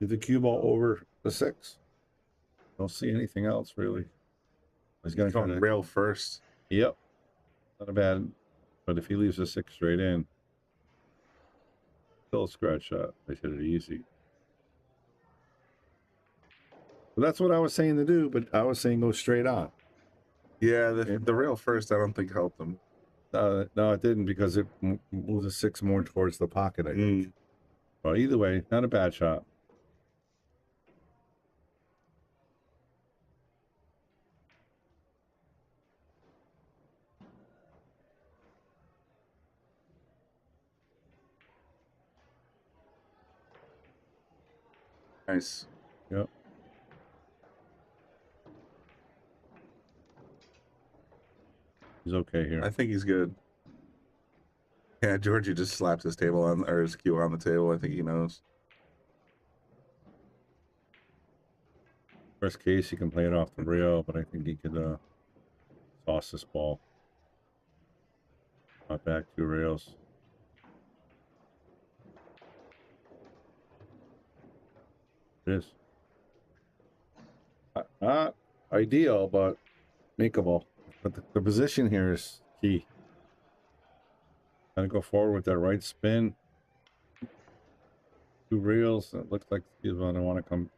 get the cue ball over the 6. Don't see anything else really. He's going to rail first. Yep, not a bad. But if he leaves the 6 straight in, still a scratch shot. They hit it easy. Well, that's what I was saying to do, but I was saying go straight on. Yeah, the rail first, I don't think helped him. No, it didn't because it moved the 6 more towards the pocket, I think. Well, either way, not a bad shot. Nice. Yep. He's okay here. I think he's good. Yeah, Georgie just slapped his table or his cue on the table. I think he knows. Worst case, he can play it off the rail, but I think he could toss this ball. Not back 2 rails. It is. Not ideal, but makeable. But the position here is key. Gotta go forward with that right spin. 2 rails. It looks like he's going to want to come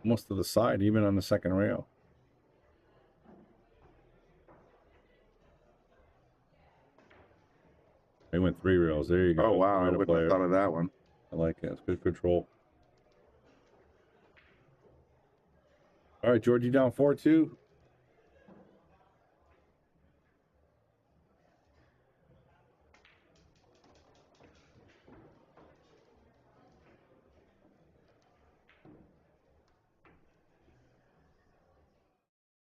almost to the side, even on the second rail. They went 3 rails. There you go. Oh, wow. I wouldn't have thought of that one. I like it. It's good control. All right, Georgie down 4-2.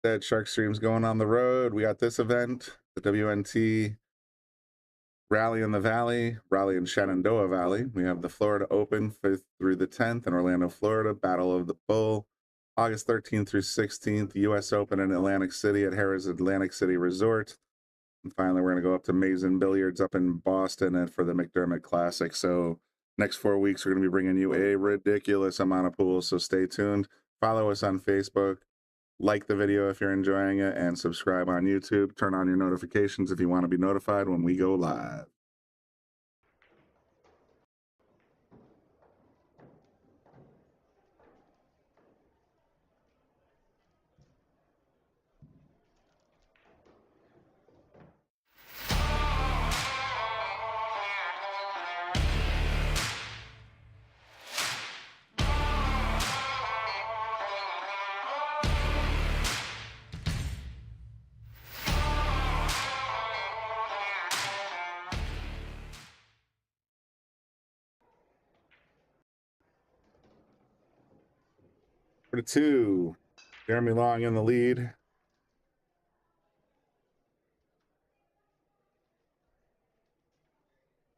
That Shark Stream's going on the road. We got this event, the WNT Rally in the Valley, Rally in Shenandoah Valley. We have the Florida Open 5th through the 10th in Orlando, Florida, Battle of the Bull, August 13th through 16th, U.S. Open in Atlantic City at Harrah's Atlantic City Resort. And finally, we're going to go up to Mason Billiards up in Boston and for the McDermott Classic. So next 4 weeks, we're going to be bringing you a ridiculous amount of pools. So stay tuned. Follow us on Facebook. Like the video if you're enjoying it, and subscribe on YouTube. Turn on your notifications if you want to be notified when we go live. For 2, Jeremy Long in the lead.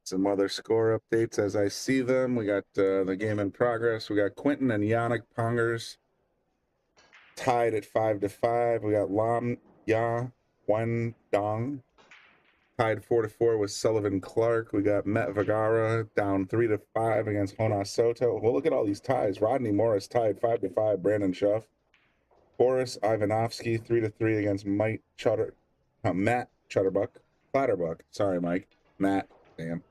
Some other score updates as I see them. We got the game in progress. We got Quentin and Yannick Pongers tied at 5-5. We got Lam Ya Wan Dong tied 4-4 with Sullivan Clark. We got Met Vergara down 3-5 against Jonas Soto. Well, look at all these ties. Rodney Morris tied 5-5. Brandon Schuff. Boris Ivanovsky 3-3 against Matt Clatterbuck. Sorry, Mike. Matt. Damn.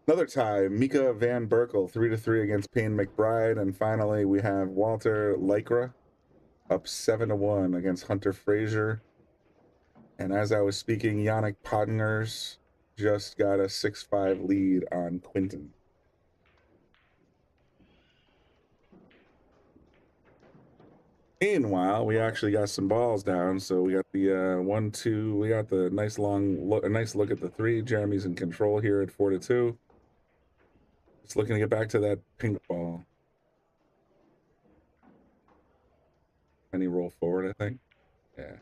Another tie. Mika Van Berkel 3-3 against Payne McBride. And finally, we have Walter Lycra up 7-1 against Hunter Frazier. And as I was speaking, Yannick Podngers just got a 6-5 lead on Quinton. Meanwhile, we actually got some balls down. So we got the 1-2. We got the nice long look, a nice look at the 3. Jeremy's in control here at 4-2. Just looking to get back to that pink ball. And he roll forward, I think. Yeah.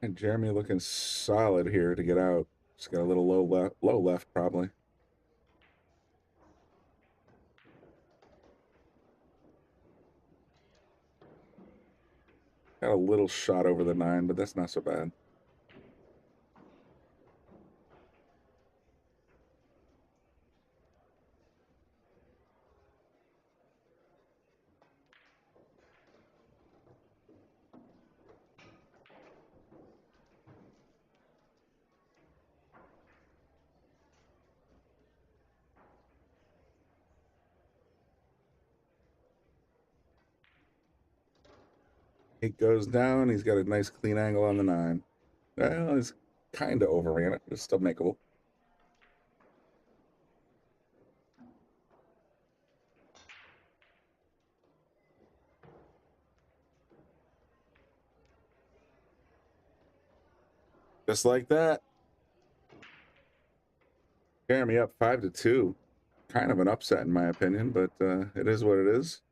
And Jeremy looking solid here to get out. Just got a little low left probably. Got a little shot over the 9, but that's not so bad. It goes down. He's got a nice clean angle on the 9. Well, he's kind of overran it. It's still makeable. Just like that. Jeremy up 5-2. Kind of an upset in my opinion, but it is what it is.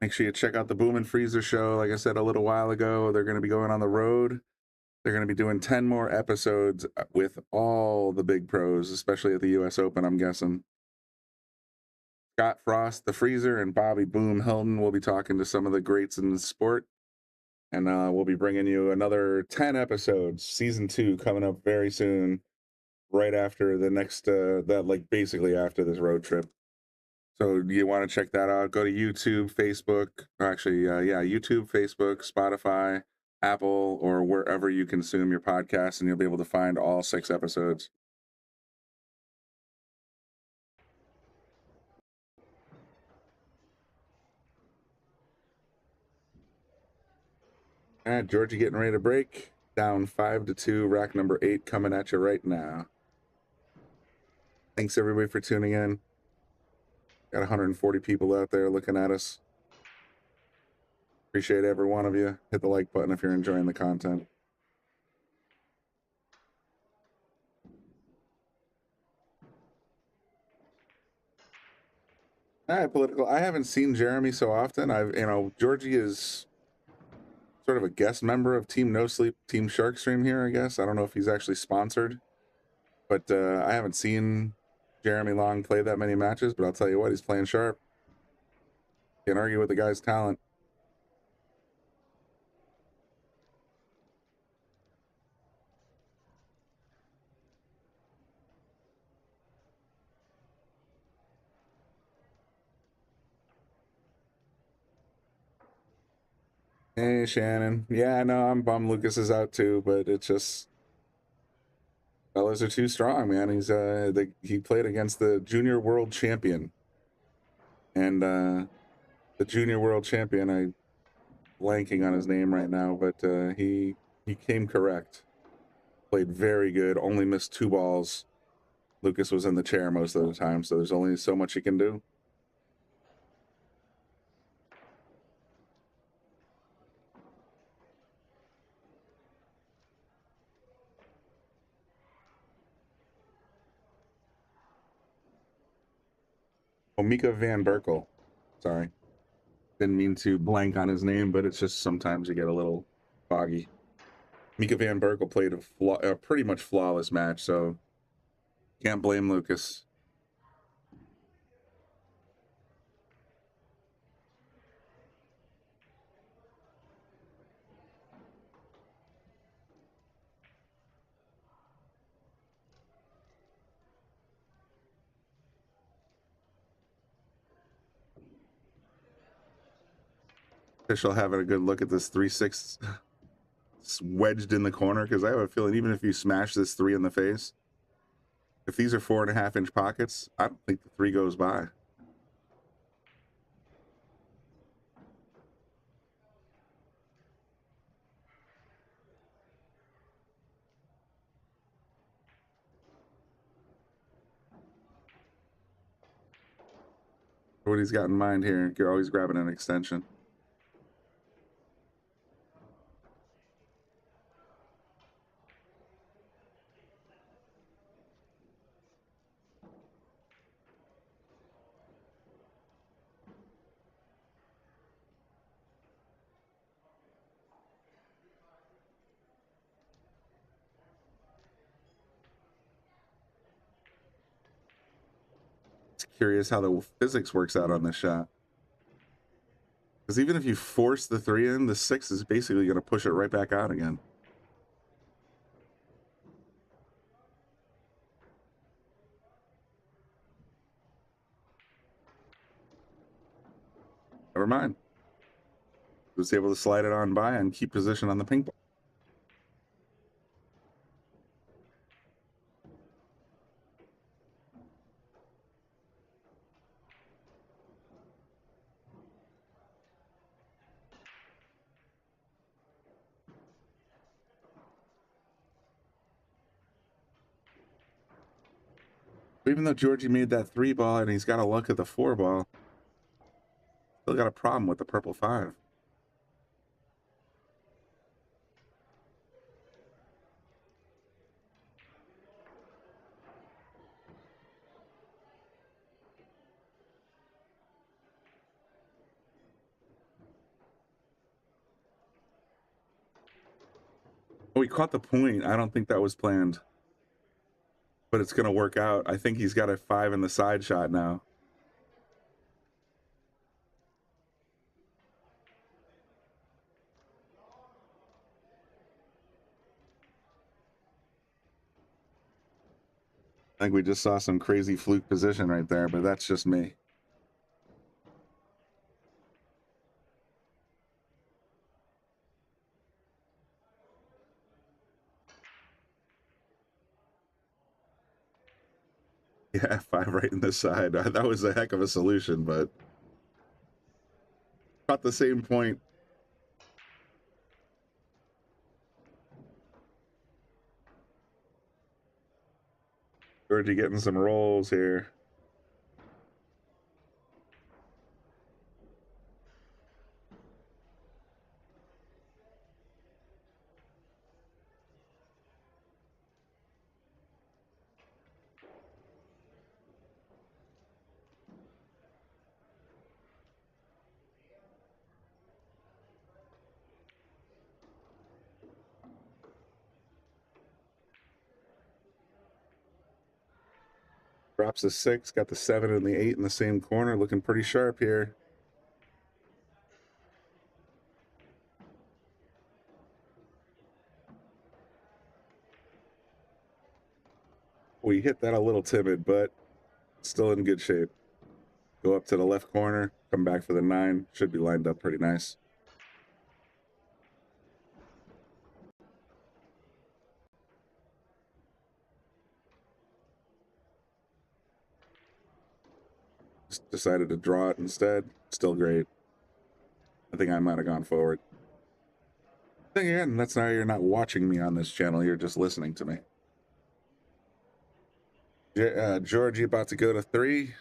Make sure you check out the Boom and Freezer show. Like I said a little while ago, they're going to be going on the road. They're going to be doing 10 more episodes with all the big pros, especially at the U.S. Open, I'm guessing. Scott Frost, the Freezer, and Bobby Boom Hilton will be talking to some of the greats in the sport. And we'll be bringing you another 10 episodes, season 2, coming up very soon, right after the next, basically after this road trip. So you want to check that out, go to YouTube, Facebook, YouTube, Facebook, Spotify, Apple, or wherever you consume your podcasts, and you'll be able to find all 6 episodes. All right, Georgie getting ready to break. Down 5-2, rack number 8 coming at you right now. Thanks everybody for tuning in. Got 140 people out there looking at us. Appreciate every one of you. Hit the like button if you're enjoying the content. All right, political. I haven't seen Jeremy so often. Georgie is sort of a guest member of Team No Sleep, Team Shark Stream here, I guess. I don't know if he's actually sponsored, but I haven't seen Jeremy Long play that many matches, but I'll tell you what, he's playing sharp. Can't argue with the guy's talent. Hey, Shannon. Yeah, I know I'm bummed Lucas is out too, but it's just fellas are too strong, man. He played against the junior world champion, and the junior world champion, I'm blanking on his name right now, but he came correct. Played very good. Only missed 2 balls. Lucas was in the chair most of the time, so there's only so much he can do. Mika Van Berkel. Sorry. Didn't mean to blank on his name, but it's just sometimes you get a little foggy. Mika Van Berkel played a pretty much flawless match, so can't blame Lucas. Official having a good look at this 3-6 wedged in the corner, because I have a feeling even if you smash this 3 in the face, if these are 4.5-inch pockets, I don't think the 3 goes by. What he's got in mind here, you're always grabbing an extension. Curious how the physics works out on this shot. Because even if you force the 3 in, the 6 is basically going to push it right back out again. Never mind. Was able to slide it on by and keep position on the ping pong. Even though Georgie made that 3 ball and he's got a luck at the 4 ball, still got a problem with the purple 5. Oh, he caught the point. I don't think that was planned. But it's going to work out. I think he's got a 5 in the side shot now. I think we just saw some crazy fluke position right there, but that's just me. Yeah, 5 right in the side. That was a heck of a solution, but caught the same point. Georgie getting some rolls here. Drops the 6, got the 7 and the 8 in the same corner, looking pretty sharp here. We hit that a little timid, but still in good shape. Go up to the left corner, come back for the 9. Should be lined up pretty nice. Just decided to draw it instead. Still great. I think I might have gone forward. Then again, that's now you're not watching me on this channel. You're just listening to me. Georgie about to go to 3.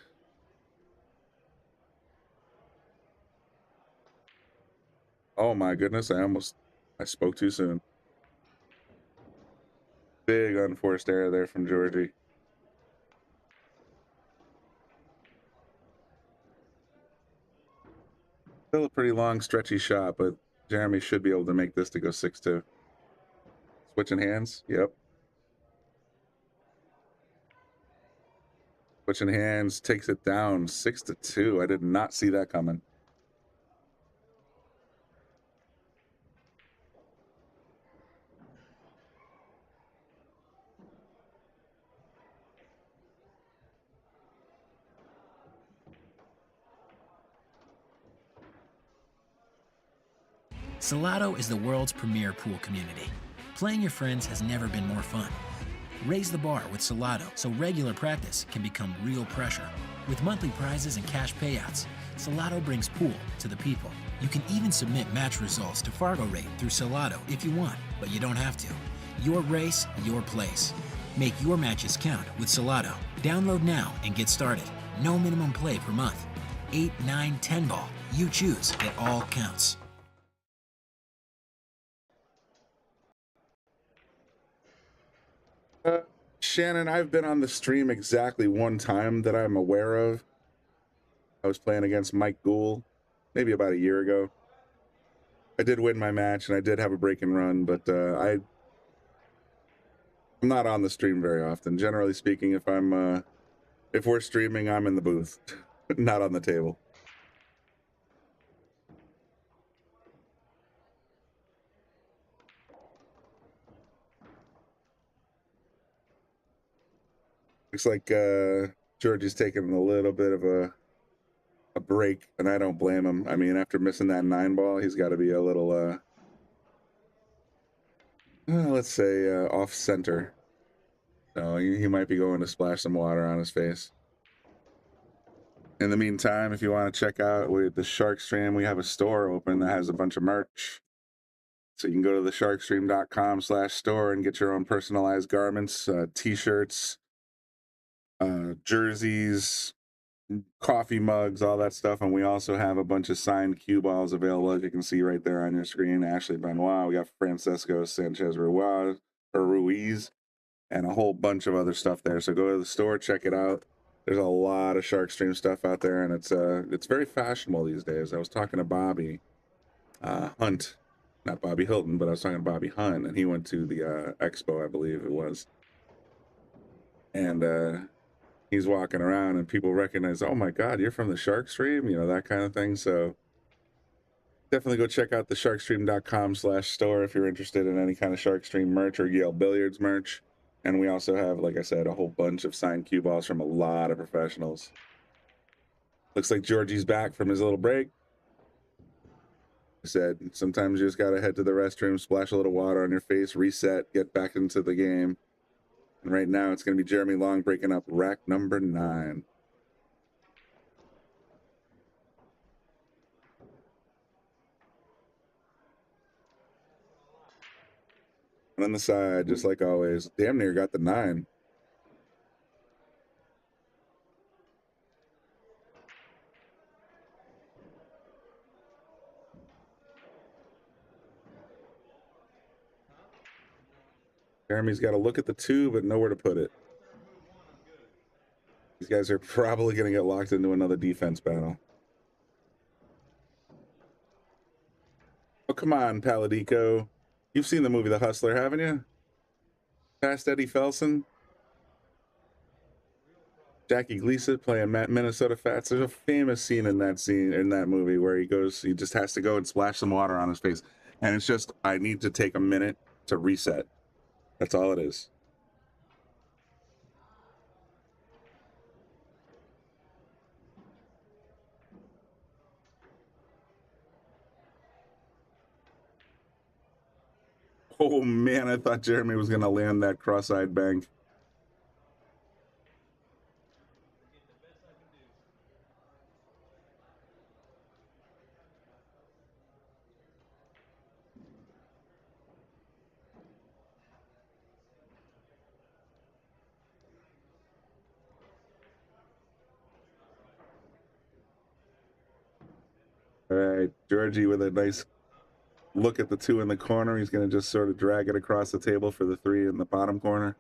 Oh my goodness, I spoke too soon. Big unforced error there from Georgie. Still a pretty long, stretchy shot, but Jeremy should be able to make this to go 6-2. Switching hands, yep. Switching hands, takes it down 6-2. I did not see that coming. Salotto is the world's premier pool community. Playing your friends has never been more fun. Raise the bar with Salotto so regular practice can become real pressure. With monthly prizes and cash payouts, Salotto brings pool to the people. You can even submit match results to Fargo Rate through Salotto if you want, but you don't have to. Your race, your place. Make your matches count with Salotto. Download now and get started. No minimum play per month. 8, 9, 10 ball. You choose. It all counts. Shannon, I've been on the stream exactly one time that I'm aware of. I was playing against Mike Gould maybe about a year ago. I did win my match and I did have a break and run, but I'm not on the stream very often. Generally speaking, if we're streaming, I'm in the booth, not on the table. Looks like Georgie's taking a little bit of a break, and I don't blame him. I mean, after missing that 9 ball, he's got to be a little, let's say, off center. So he might be going to splash some water on his face. In the meantime, if you want to check out with the Shark Stream, we have a store open that has a bunch of merch. So you can go to thesharkstream.com/store and get your own personalized garments, t-shirts, jerseys, coffee mugs, all that stuff. And we also have a bunch of signed cue balls available, as you can see right there on your screen. Ashley Benoit, we got Francesco Sanchez Ruiz, and a whole bunch of other stuff there. So go to the store, check it out. There's a lot of Shark Stream stuff out there, and it's very fashionable these days. I was talking to Bobby Hunt not Bobby Hilton, but I was talking to Bobby Hunt, and he went to the expo, I believe it was. And he's walking around, and people recognize, oh my God, you're from the Shark Stream, you know, that kind of thing. So definitely go check out the sharkstream.com/store if you're interested in any kind of Shark Stream merch or Yale Billiards merch. And we also have, like I said, a whole bunch of signed cue balls from a lot of professionals. Looks like Georgie's back from his little break. I said, sometimes you just got to head to the restroom, splash a little water on your face, reset, get back into the game. And right now it's going to be Jeremy Long breaking up rack number 9. And on the side, just like always, damn near got the 9. Jeremy's got to look at the 2, but nowhere to put it. These guys are probably going to get locked into another defense battle. Oh, come on, Paladico. You've seen the movie The Hustler, haven't you? Past Eddie Felson. Jackie Gleason playing Minnesota Fats. There's a famous scene in that movie where he just has to go and splash some water on his face. And it's just, I need to take a minute to reset. That's all it is. Oh man, I thought Jeremy was going to land that cross-eyed bank. All right, Georgie with a nice look at the 2 in the corner. He's going to just sort of drag it across the table for the 3 in the bottom corner.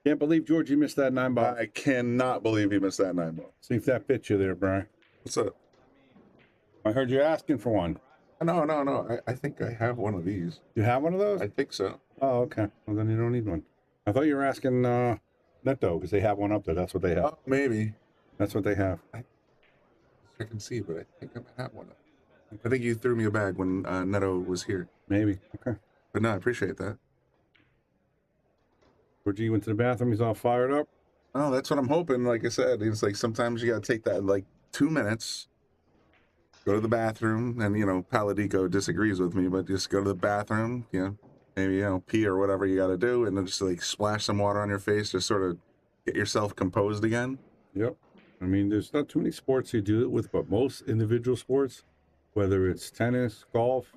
Can't believe Georgie missed that 9 ball. I cannot believe he missed that 9 ball. See if that fits you there, Brian. What's up? I heard you asking for one. No. I think I have one of these. You have one of those? I think so. Oh, okay. Well, then you don't need one. I thought you were asking Neto because they have one up there. That's what they have. Oh, maybe. That's what they have. I can see, but I think I might have one. I think you threw me a bag when Neto was here. Maybe. Okay. But no, I appreciate that. Georgie went to the bathroom. He's all fired up. Oh, that's what I'm hoping. Like I said, it's like sometimes you got to take that like 2 minutes, go to the bathroom, and, you know, Paladico disagrees with me, but just go to the bathroom, you know, maybe, you know, pee or whatever you got to do, and then just like splash some water on your face, just sort of get yourself composed again. Yep. I mean, there's not too many sports you do it with, but most individual sports, whether it's tennis, golf,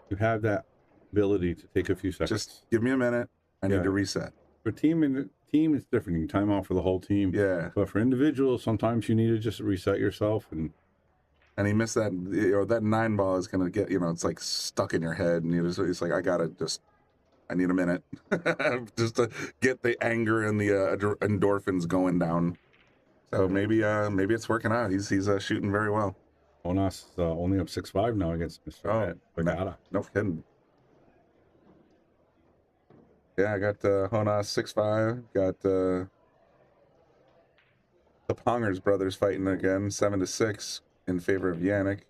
you have that ability to take a few seconds. Just give me a minute. I need to reset. For team is different. You can time out for the whole team. Yeah. But for individuals, sometimes you need to just reset yourself. And he missed that. You know, that 9 ball is gonna get. You know, it's like stuck in your head, and it's like I need a minute just to get the anger and the endorphins going down. So maybe it's working out. He's shooting very well. Onas only up 6-5 now against Mr. Bagata. No kidding. Yeah, I got Honas 6-5. Got the Pongers brothers fighting again, 7-6 in favor of Yannick.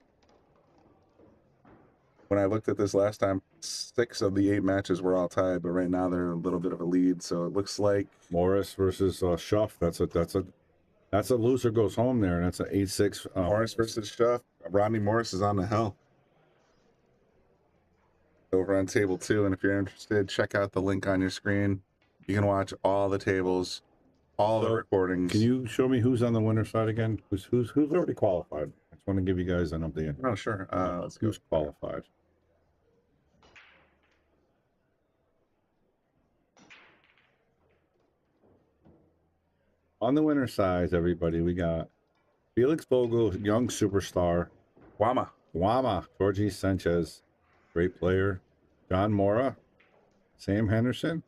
When I looked at this last time, 6 of the 8 matches were all tied, but right now they're a little bit of a lead. So it looks like Morris versus Schuff. That's a loser goes home there, and that's an 8-6. Morris versus Schuff. Rodney Morris is on the hill over on table 2, and if you're interested, check out the link on your screen. You can watch all the tables, all the recordings. Can you show me who's on the winner's side again? Who's already qualified? I just want to give you guys an update. Oh, sure. Who's qualified? On the winner's side, everybody, we got Felix Vogel, young superstar. Guama. Georgie Sanchez, great player. John Mora, Sam Henderson,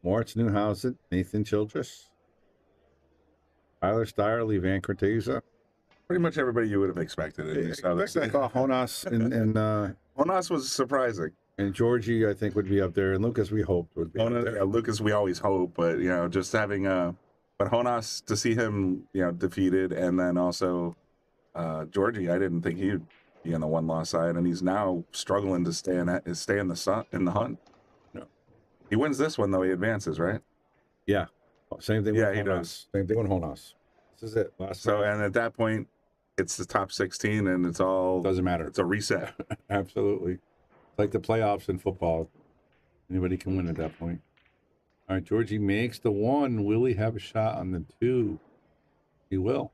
Moritz Newhausen, Nathan Childress, Tyler Steyer, Lee Van Corteza. Pretty much everybody you would have expected. In these other I thought Jonas and Jonas was surprising. And Georgie, I think, would be up there. And Lucas, we hoped would be up there. Yeah, Lucas, we always hope, but just having but Jonas, to see him, defeated, and then also Georgie, I didn't think he'd be on the one-loss side, and he's now struggling to stay in the hunt. No. He wins this one though, he advances, right? Yeah. Same thing. Yeah, with he Jonas. does. Same thing with Jonas. This is it. So, and at that point, it's the top 16, and it's all doesn't matter. It's a reset. Absolutely. It's like the playoffs in football. Anybody can win at that point. All right, Georgie makes the 1. Will he have a shot on the 2? He will.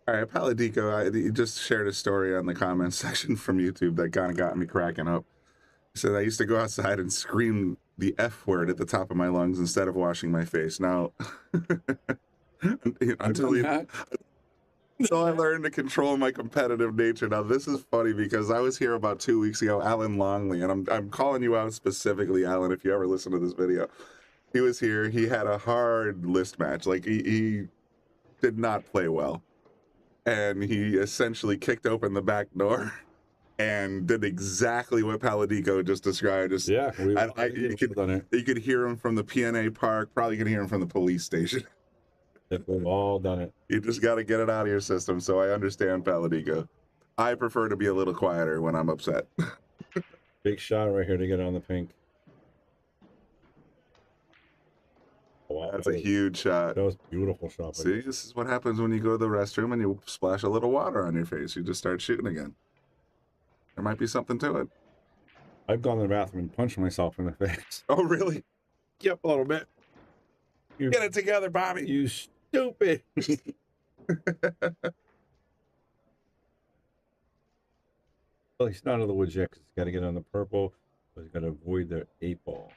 All right, Paladico, he just shared a story on the comments section from YouTube that kind of got me cracking up. He said, I used to go outside and scream the F word at the top of my lungs instead of washing my face. Now, until I learned to control my competitive nature. Now, this is funny because I was here about 2 weeks ago, Alan Longley, and I'm calling you out specifically, Alan, if you ever listen to this video. He was here. He had a hard list match. Like, he did not play well. And he essentially kicked open the back door and did exactly what Paladico just described. You could hear him from the PNA park. Probably could hear him from the police station. We've all done it. You just got to get it out of your system. So I understand Paladico. I prefer to be a little quieter when I'm upset. Big shot right here to get on the pink. Wow, That's a huge shot. That was a beautiful shot. See, this is what happens when you go to the restroom and you splash a little water on your face. You just start shooting again. There might be something to it. I've gone to the bathroom and punched myself in the face. Oh, really? Yep, a little bit. Get it together, Bobby. You stupid. Well, he's not out of the woods yet because he's got to get on the purple. So he's got to avoid the 8-ball.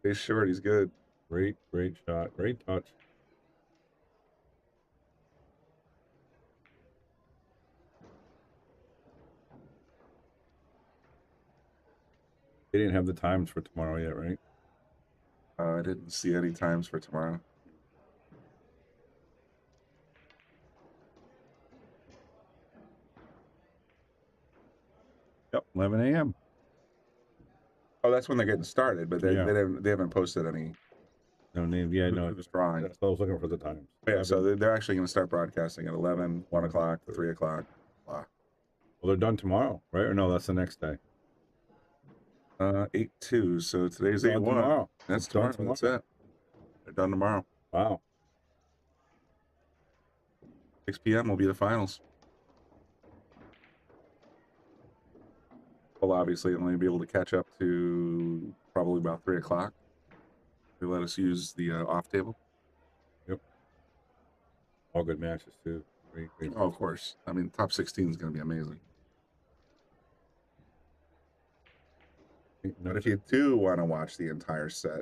He's short. He's good. Great shot. Great touch. They didn't have the times for tomorrow yet, right? I didn't see any times for tomorrow. Yep, 11 a.m. Oh, that's when they're getting started, but they haven't posted any. No name. Yeah, no. Who's drawing. That's what I was looking for the times. Yeah, so they're actually going to start broadcasting at 11, 1 o'clock, 3 o'clock. Wow. Well, they're done tomorrow, right? Or no, that's the next day. 8-2. So today's 8-1. Tomorrow. That's tomorrow. That's it. They're done tomorrow. Wow. 6 p.m. will be the finals. We'll obviously only be able to catch up to probably about 3 o'clock. They let us use the off table. Yep. All good matches too. Great. Oh, of course. I mean, top 16 is going to be amazing. But if you do want to watch the entire set,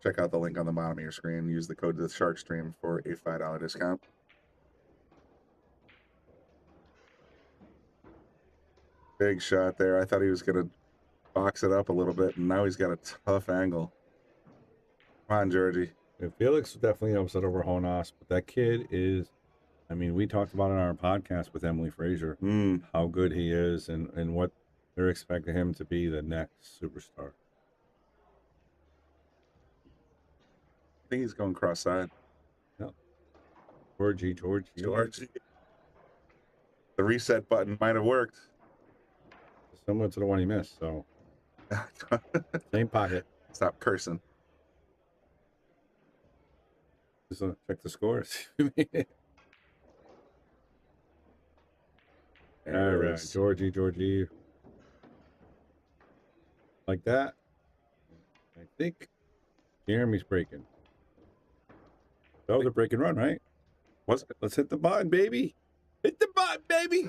check out the link on the bottom of your screen. Use the code The Shark Stream for a $5 discount. Big shot there. I thought he was going to box it up a little bit, and now he's got a tough angle. Come on, Georgie. Yeah, Felix was definitely upset over Jonas, but that kid is, I mean, we talked about it on our podcast with Emily Frazier, how good he is and what they're expecting him to be the next superstar. I think he's going cross-side. Yeah. Georgie. The reset button might have worked. Similar to the one he missed, so. Same pocket. Stop cursing. Just check the scores. All right, Georgie. Like that. I think Jeremy's breaking. That was a break and run, right? Let's hit the button, baby. Hit the button, baby.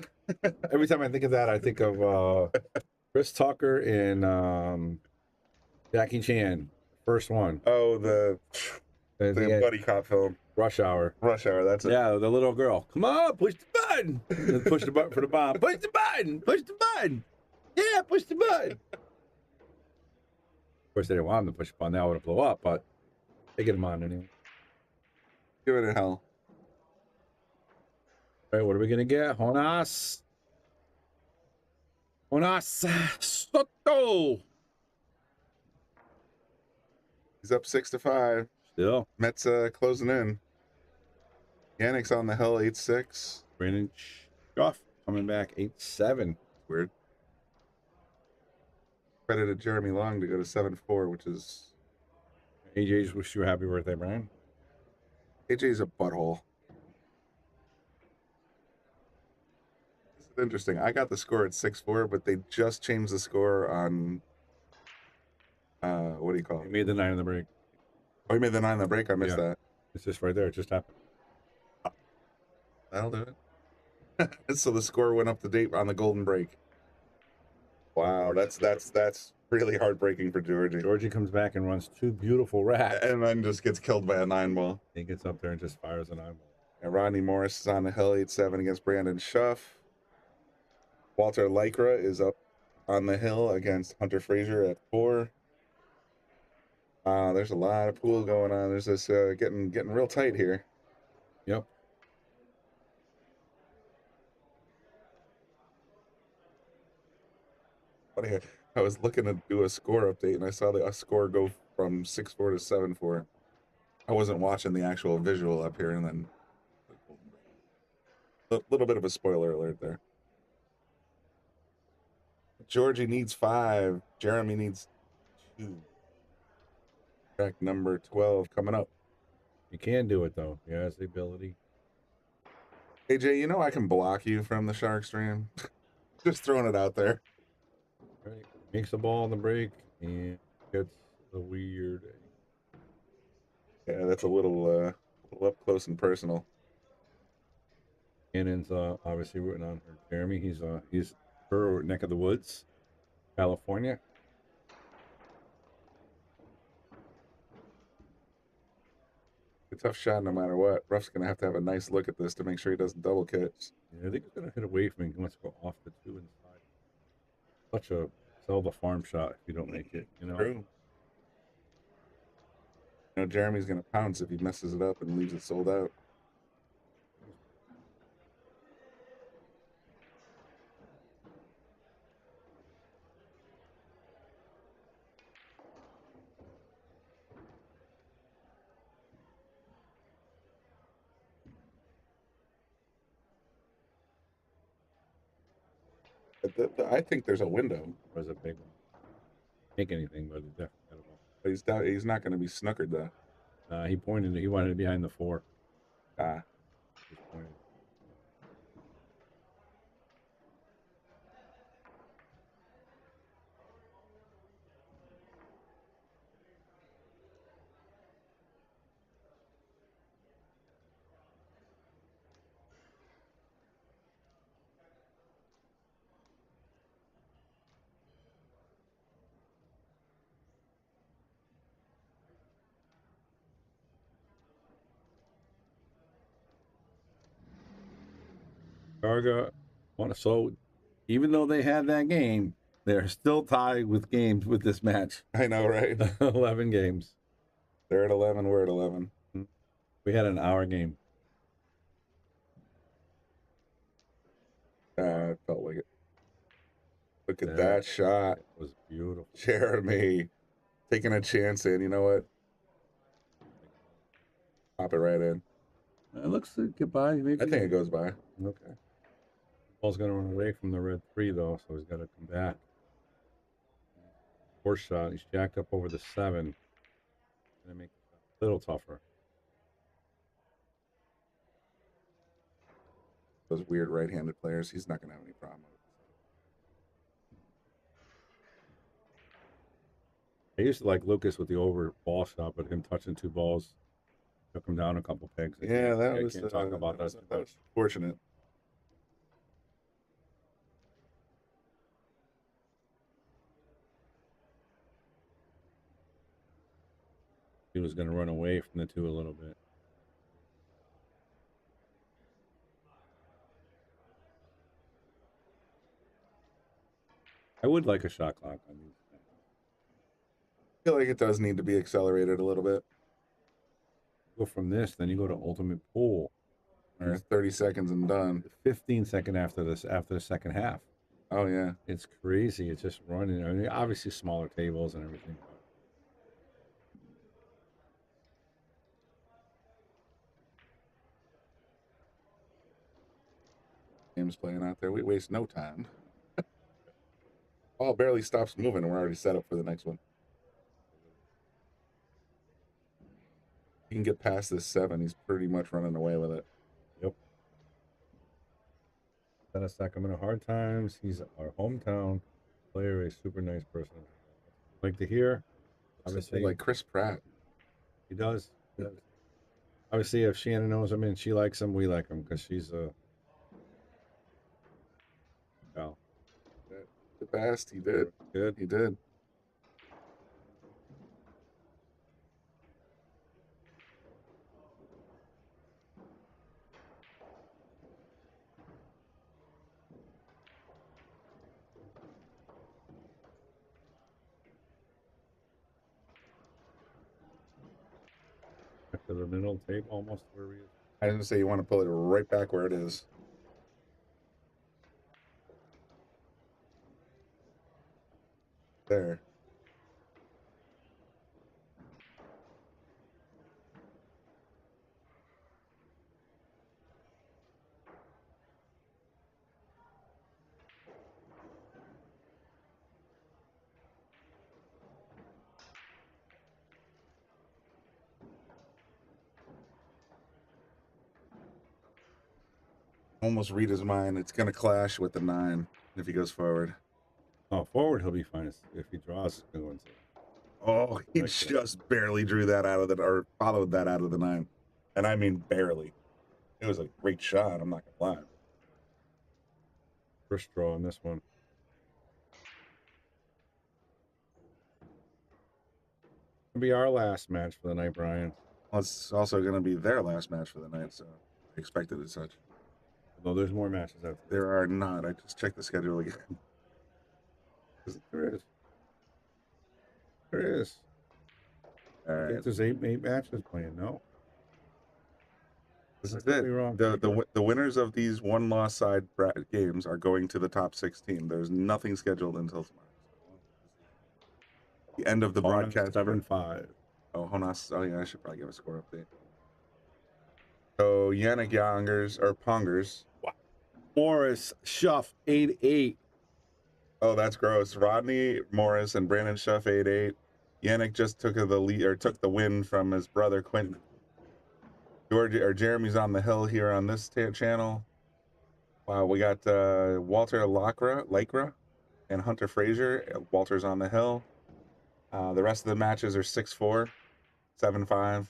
Every time I think of that, I think of Chris Tucker and Jackie Chan. First one. Oh, It's like a buddy cop film. Rush Hour. Rush Hour, that's it. Yeah, the little girl. Come on, push the button. And push the button for the bomb. Push the button. Push the button. Yeah, push the button. Of course, they didn't want him to push the button. That would have blew up, but they get him on anyway. Give it a hell. All right, what are we going to get? Jonas Soto. He's up 6-5. Still. Mets closing in. Yannick's on the hill 8-6. Brandon Schuff coming back 8-7. Weird. Credited Jeremy Long to go to 7-4, which is... AJ's wish you a happy birthday, Brian. AJ's a butthole. This is interesting. I got the score at 6-4, but they just changed the score on... what do you call it? He made the 9 in the break. Oh, he made the 9 in the break? I missed that. It's just right there. It just happened. That'll do it. So the score went up to date on the golden break. Wow, that's really heartbreaking for Georgie. Georgie comes back and runs 2 beautiful rats. And then just gets killed by a 9-ball. He gets up there and just fires a 9-ball. And Rodney Morris is on the hill 8-7 against Brandon Schuff. Walter Lycra is up on the hill against Hunter Frazier at 4. There's a lot of pool going on. There's this getting real tight here. Yep. Funny, I was looking to do a score update and I saw the score go from 6-4 to 7-4. I wasn't watching the actual visual up here, and then a little bit of a spoiler alert there. Georgie needs 5. Jeremy needs 2. Track number 12 coming up. You can do it, though. He has the ability. AJ, you know I can block you from the shark stream. Just throwing it out there. Right. Makes the ball on the break and gets the weird. Yeah, that's a little up close and personal. Cannon's obviously rooting on her. Jeremy, he's her neck of the woods, California. A tough shot no matter what. Ruff's going to have a nice look at this to make sure he doesn't double catch. Yeah, I think he's going to hit away from him. He wants to go off the 2 inside. Such a sell the farm shot if you don't make it, you know. True. You know, Jeremy's going to pounce if he messes it up and leaves it sold out. I think there's a window. Was a big one. Make anything, but it definitely. But he's not going to be snookered though. He pointed. He wanted it behind the 4. Ah. Just pointed. Garga, so even though they had that game, they're still tied with games with this match. I know, right? 11 games. They're at 11. We're at 11. We had an hour game. It felt like it. Look at that shot. It was beautiful. Jeremy taking a chance in. You know what? Pop it right in. It looks like goodbye. Maybe. I think it goes by. Okay. Ball's going to run away from the red 3, though, so he's got to come back. 4 shot. He's jacked up over the 7. Going to make it a little tougher. Those weird right-handed players, he's not going to have any problem with I used to like Lucas with the over ball shot, but him touching 2 balls took him down a couple pegs. Yeah, that was. I can't talk about that. That was fortunate. He was going to run away from the two a little bit. I would like a shot clock on these. I feel like it does need to be accelerated a little bit. Go from this, then you go to ultimate pool. Or 30 seconds and done. 15 seconds after this, after the second half. Oh yeah, it's crazy. It's just running. I mean, obviously smaller tables and everything. Games playing out there. We waste no time. Ball barely stops moving, and we're already set up for the next one. He can get past this 7. He's pretty much running away with it. Yep. Sacramento Hard Times. He's our hometown player, a super nice person. Like to hear. Obviously, like Chris Pratt. He does. He does. Obviously, if Shannon knows him and she likes him, we like him because she's a. Well, the best. He did. Good. He did. To the middle tape, almost where we. I was gonna say you want to pull it right back where it is. There. Almost read his mind. It's gonna clash with the 9 if he goes forward. Oh, forward he'll be fine. If he draws, it's going to. Oh, he just barely drew that out of the, or followed that out of the 9, and I mean barely. It was a great shot. I'm not gonna lie. First draw on this one. It'll be our last match for the night, Brian. Well, it's also gonna be their last match for the night, so I expected as such. Although there's more matches out there. There are not. I just checked the schedule again. There is. There is. All right. I think there's eight matches playing. No. This is it. The winners of these one-loss side games are going to the top 16. There's nothing scheduled until tomorrow. The end of the broadcast. 7-5. Oh, hold on. Oh yeah, I should probably give a score update. So Yannick Youngers or Pongers. Morris Schuff 8-8. Oh, that's gross. Rodney Morris and Brandon Schuff 8-8. Yannick just took the lead or took the win from his brother Quentin. Jeremy's on the hill here on this channel. Wow, we got Walter Lycra and Hunter Frazier. Walter's on the hill. The rest of the matches are 6-4, 7-5.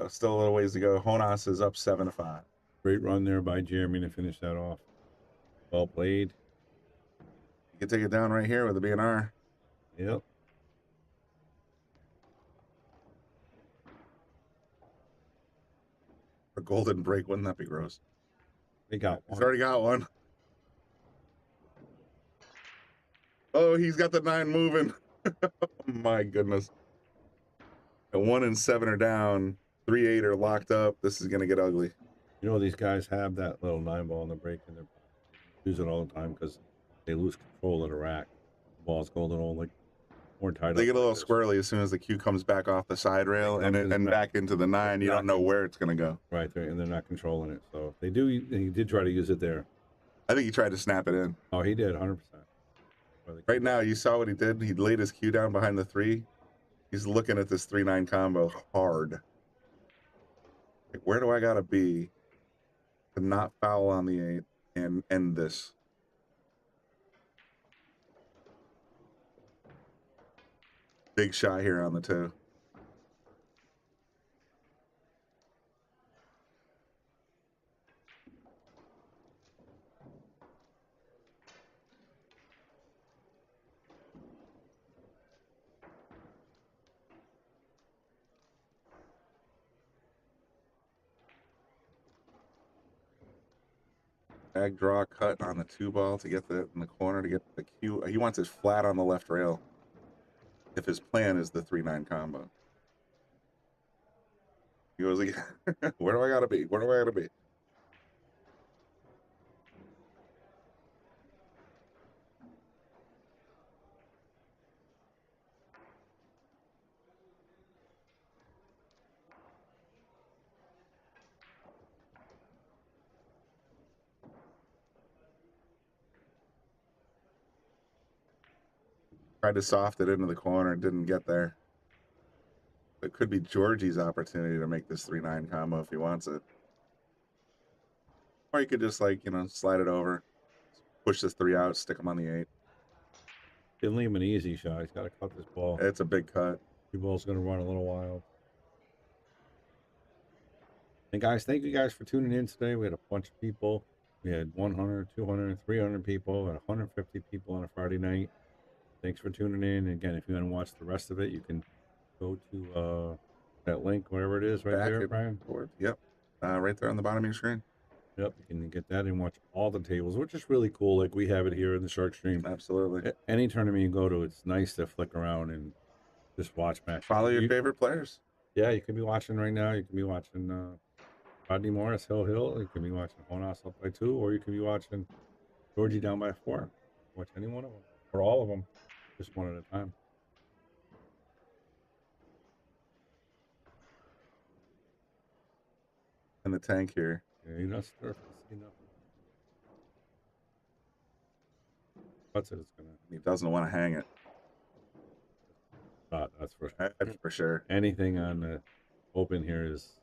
Still a little ways to go. Honas is up 7-5. Great run there by Jeremy to finish that off. Well played. You can take it down right here with the BNR. Yep. A golden break, wouldn't that be gross? They got one. He's already got one. Oh, he's got the 9 moving. Oh, my goodness. And 1 and 7 are down. 3-8 are locked up. This is going to get ugly. You know, these guys have that little 9-ball in the break and they use it all the time because they lose control of the rack. The ball's going all like more tight. They get a little squirrely as soon as the cue comes back off the side rail and back into the 9. You don't know where it's going to go. Right there, and they're not controlling it. So they do. He did try to use it there. I think he tried to snap it in. Oh, he did, 100%. Right now, you saw what he did. He laid his cue down behind the 3. He's looking at this 3-9 combo hard. Like, where do I gotta be to not foul on the 8 and end this? Big shot here on the 2. Drag, draw, cut on the 2-ball to get the in the corner to get the cue. He wants it flat on the left rail. If his plan is the 3-9 combo. He goes again. Where do I gotta be? Where do I gotta be? Tried to soft it into the corner, didn't get there. It could be Georgie's opportunity to make this 3-9 combo if he wants it. Or you could just, like, you know, slide it over, push this 3 out, stick him on the 8. Didn't leave him an easy shot. He's got to cut this ball. It's a big cut. Your ball's going to run a little wild. And guys, thank you guys for tuning in today. We had a bunch of people. We had 100, 200, 300 people, and 150 people on a Friday night. Thanks for tuning in. And again, if you want to watch the rest of it, you can go to that link, wherever it is, right Back there, at Brian. board. Yep. Right there on the bottom of your screen. Yep, you can get that and watch all the tables, which is really cool. Like we have it here in the Shark Stream. Absolutely. Any tournament you go to, it's nice to flick around and just watch matches. Follow your favorite players. Yeah, you could be watching right now. You can be watching Rodney Morris, Hill. You can be watching Jonas up by 2, or you can be watching Georgie down by 4. Watch any one of them, or all of them, just one at a time. In the tank here. Yeah, you're not surfing. See nothing. That's it. It's gonna. He doesn't want to hang it. That's for sure. That's for sure. Anything on the open here is.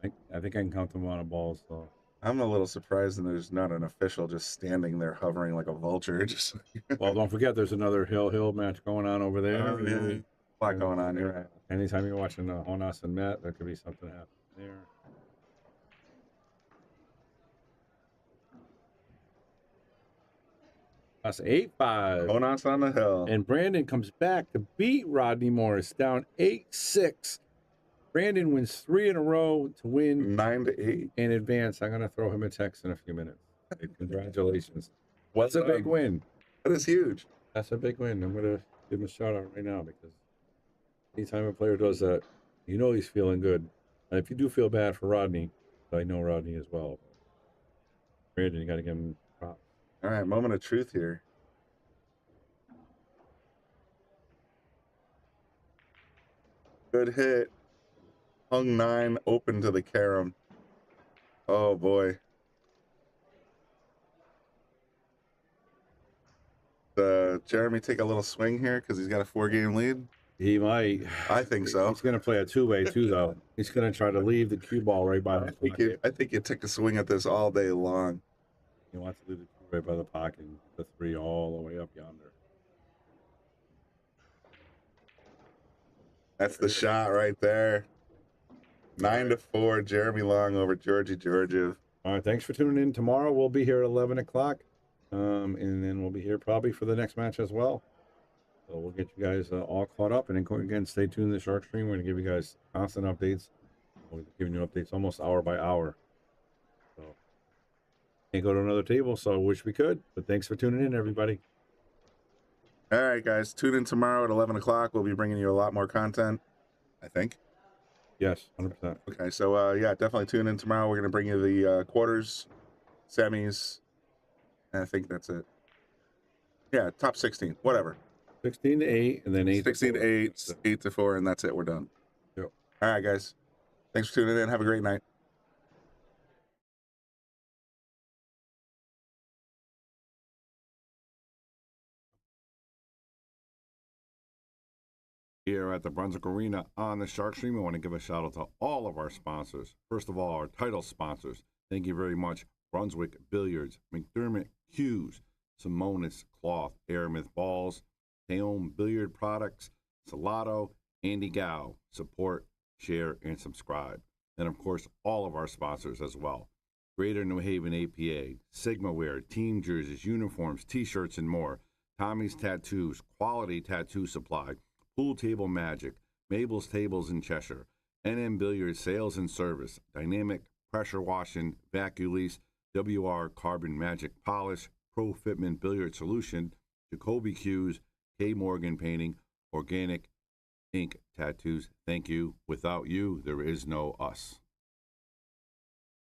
Yeah, I think I can count them on a ball. So I'm a little surprised that there's not an official just standing there hovering like a vulture. Just well, don't forget there's another Hill match going on over there. Oh, yeah. A lot going on. You're right. Anytime you're watching Jonas and Matt, there could be something happening there. That's 8-5. Jonas on the hill. And Brandon comes back to beat Rodney Morris down 8-6. Brandon wins 3 in a row to win 9-8 in advance. I'm going to throw him a text in a few minutes. Congratulations. What's That's a big win. That is huge. That's a big win. I'm going to give him a shout out right now because anytime a player does that, you know he's feeling good. And if you do feel bad for Rodney, I know Rodney as well. Brandon, you got to give him props. All right, moment of truth here. Good hit. Hung 9, open to the carom. Oh boy. Jeremy take a little swing here because he's got a 4-game lead? He might. I think so. He's going to play a 2-way too, though. He's going to try to leave the cue ball right by the pocket. I think you took a swing at this all day long. He wants to leave the 2 right by the pocket and the 3 all the way up yonder. That's the shot right there. 9-4, Jeremy Long over Georgi Georgiev. All right, thanks for tuning in. Tomorrow we'll be here at 11 o'clock, and then we'll be here probably for the next match as well. So we'll get you guys all caught up. And then, again, stay tuned to the Shark Stream. We're going to give you guys constant updates. We're giving you updates almost hour by hour. So can't go to another table, so I wish we could. But thanks for tuning in, everybody. All right, guys. Tune in tomorrow at 11 o'clock. We'll be bringing you a lot more content, I think. Yes, 100%. Okay, so, yeah, definitely tune in tomorrow. We're going to bring you the quarters, semis, and I think that's it. Yeah, top 16, whatever. 16-8, and then 8 16-8, 8-4, and that's it. We're done. Yep. All right, guys. Thanks for tuning in. Have a great night. Here at the Brunswick Arena on the Shark Stream, I want to give a shout out to all of our sponsors. First of all, our title sponsors. Thank you very much. Brunswick Billiards, McDermott Hughes, Simonis Cloth, Aramith Balls, Taom Billiard Products, Salotto, Andy Gow. Support, share, and subscribe. And of course, all of our sponsors as well. Greater New Haven APA, Sigma Wear, team jerseys, uniforms, t-shirts, and more. Tommy's Tattoos, quality tattoo supply. Pool Table Magic, Mabel's Tables in Cheshire, NM Billiards Sales and Service, Dynamic Pressure Washing, Vacuum Lease, WR Carbon Magic Polish, Pro Fitment Billiard Solution, Jacoby Cues, K. Morgan Painting, Organic Ink Tattoos. Thank you. Without you, there is no us.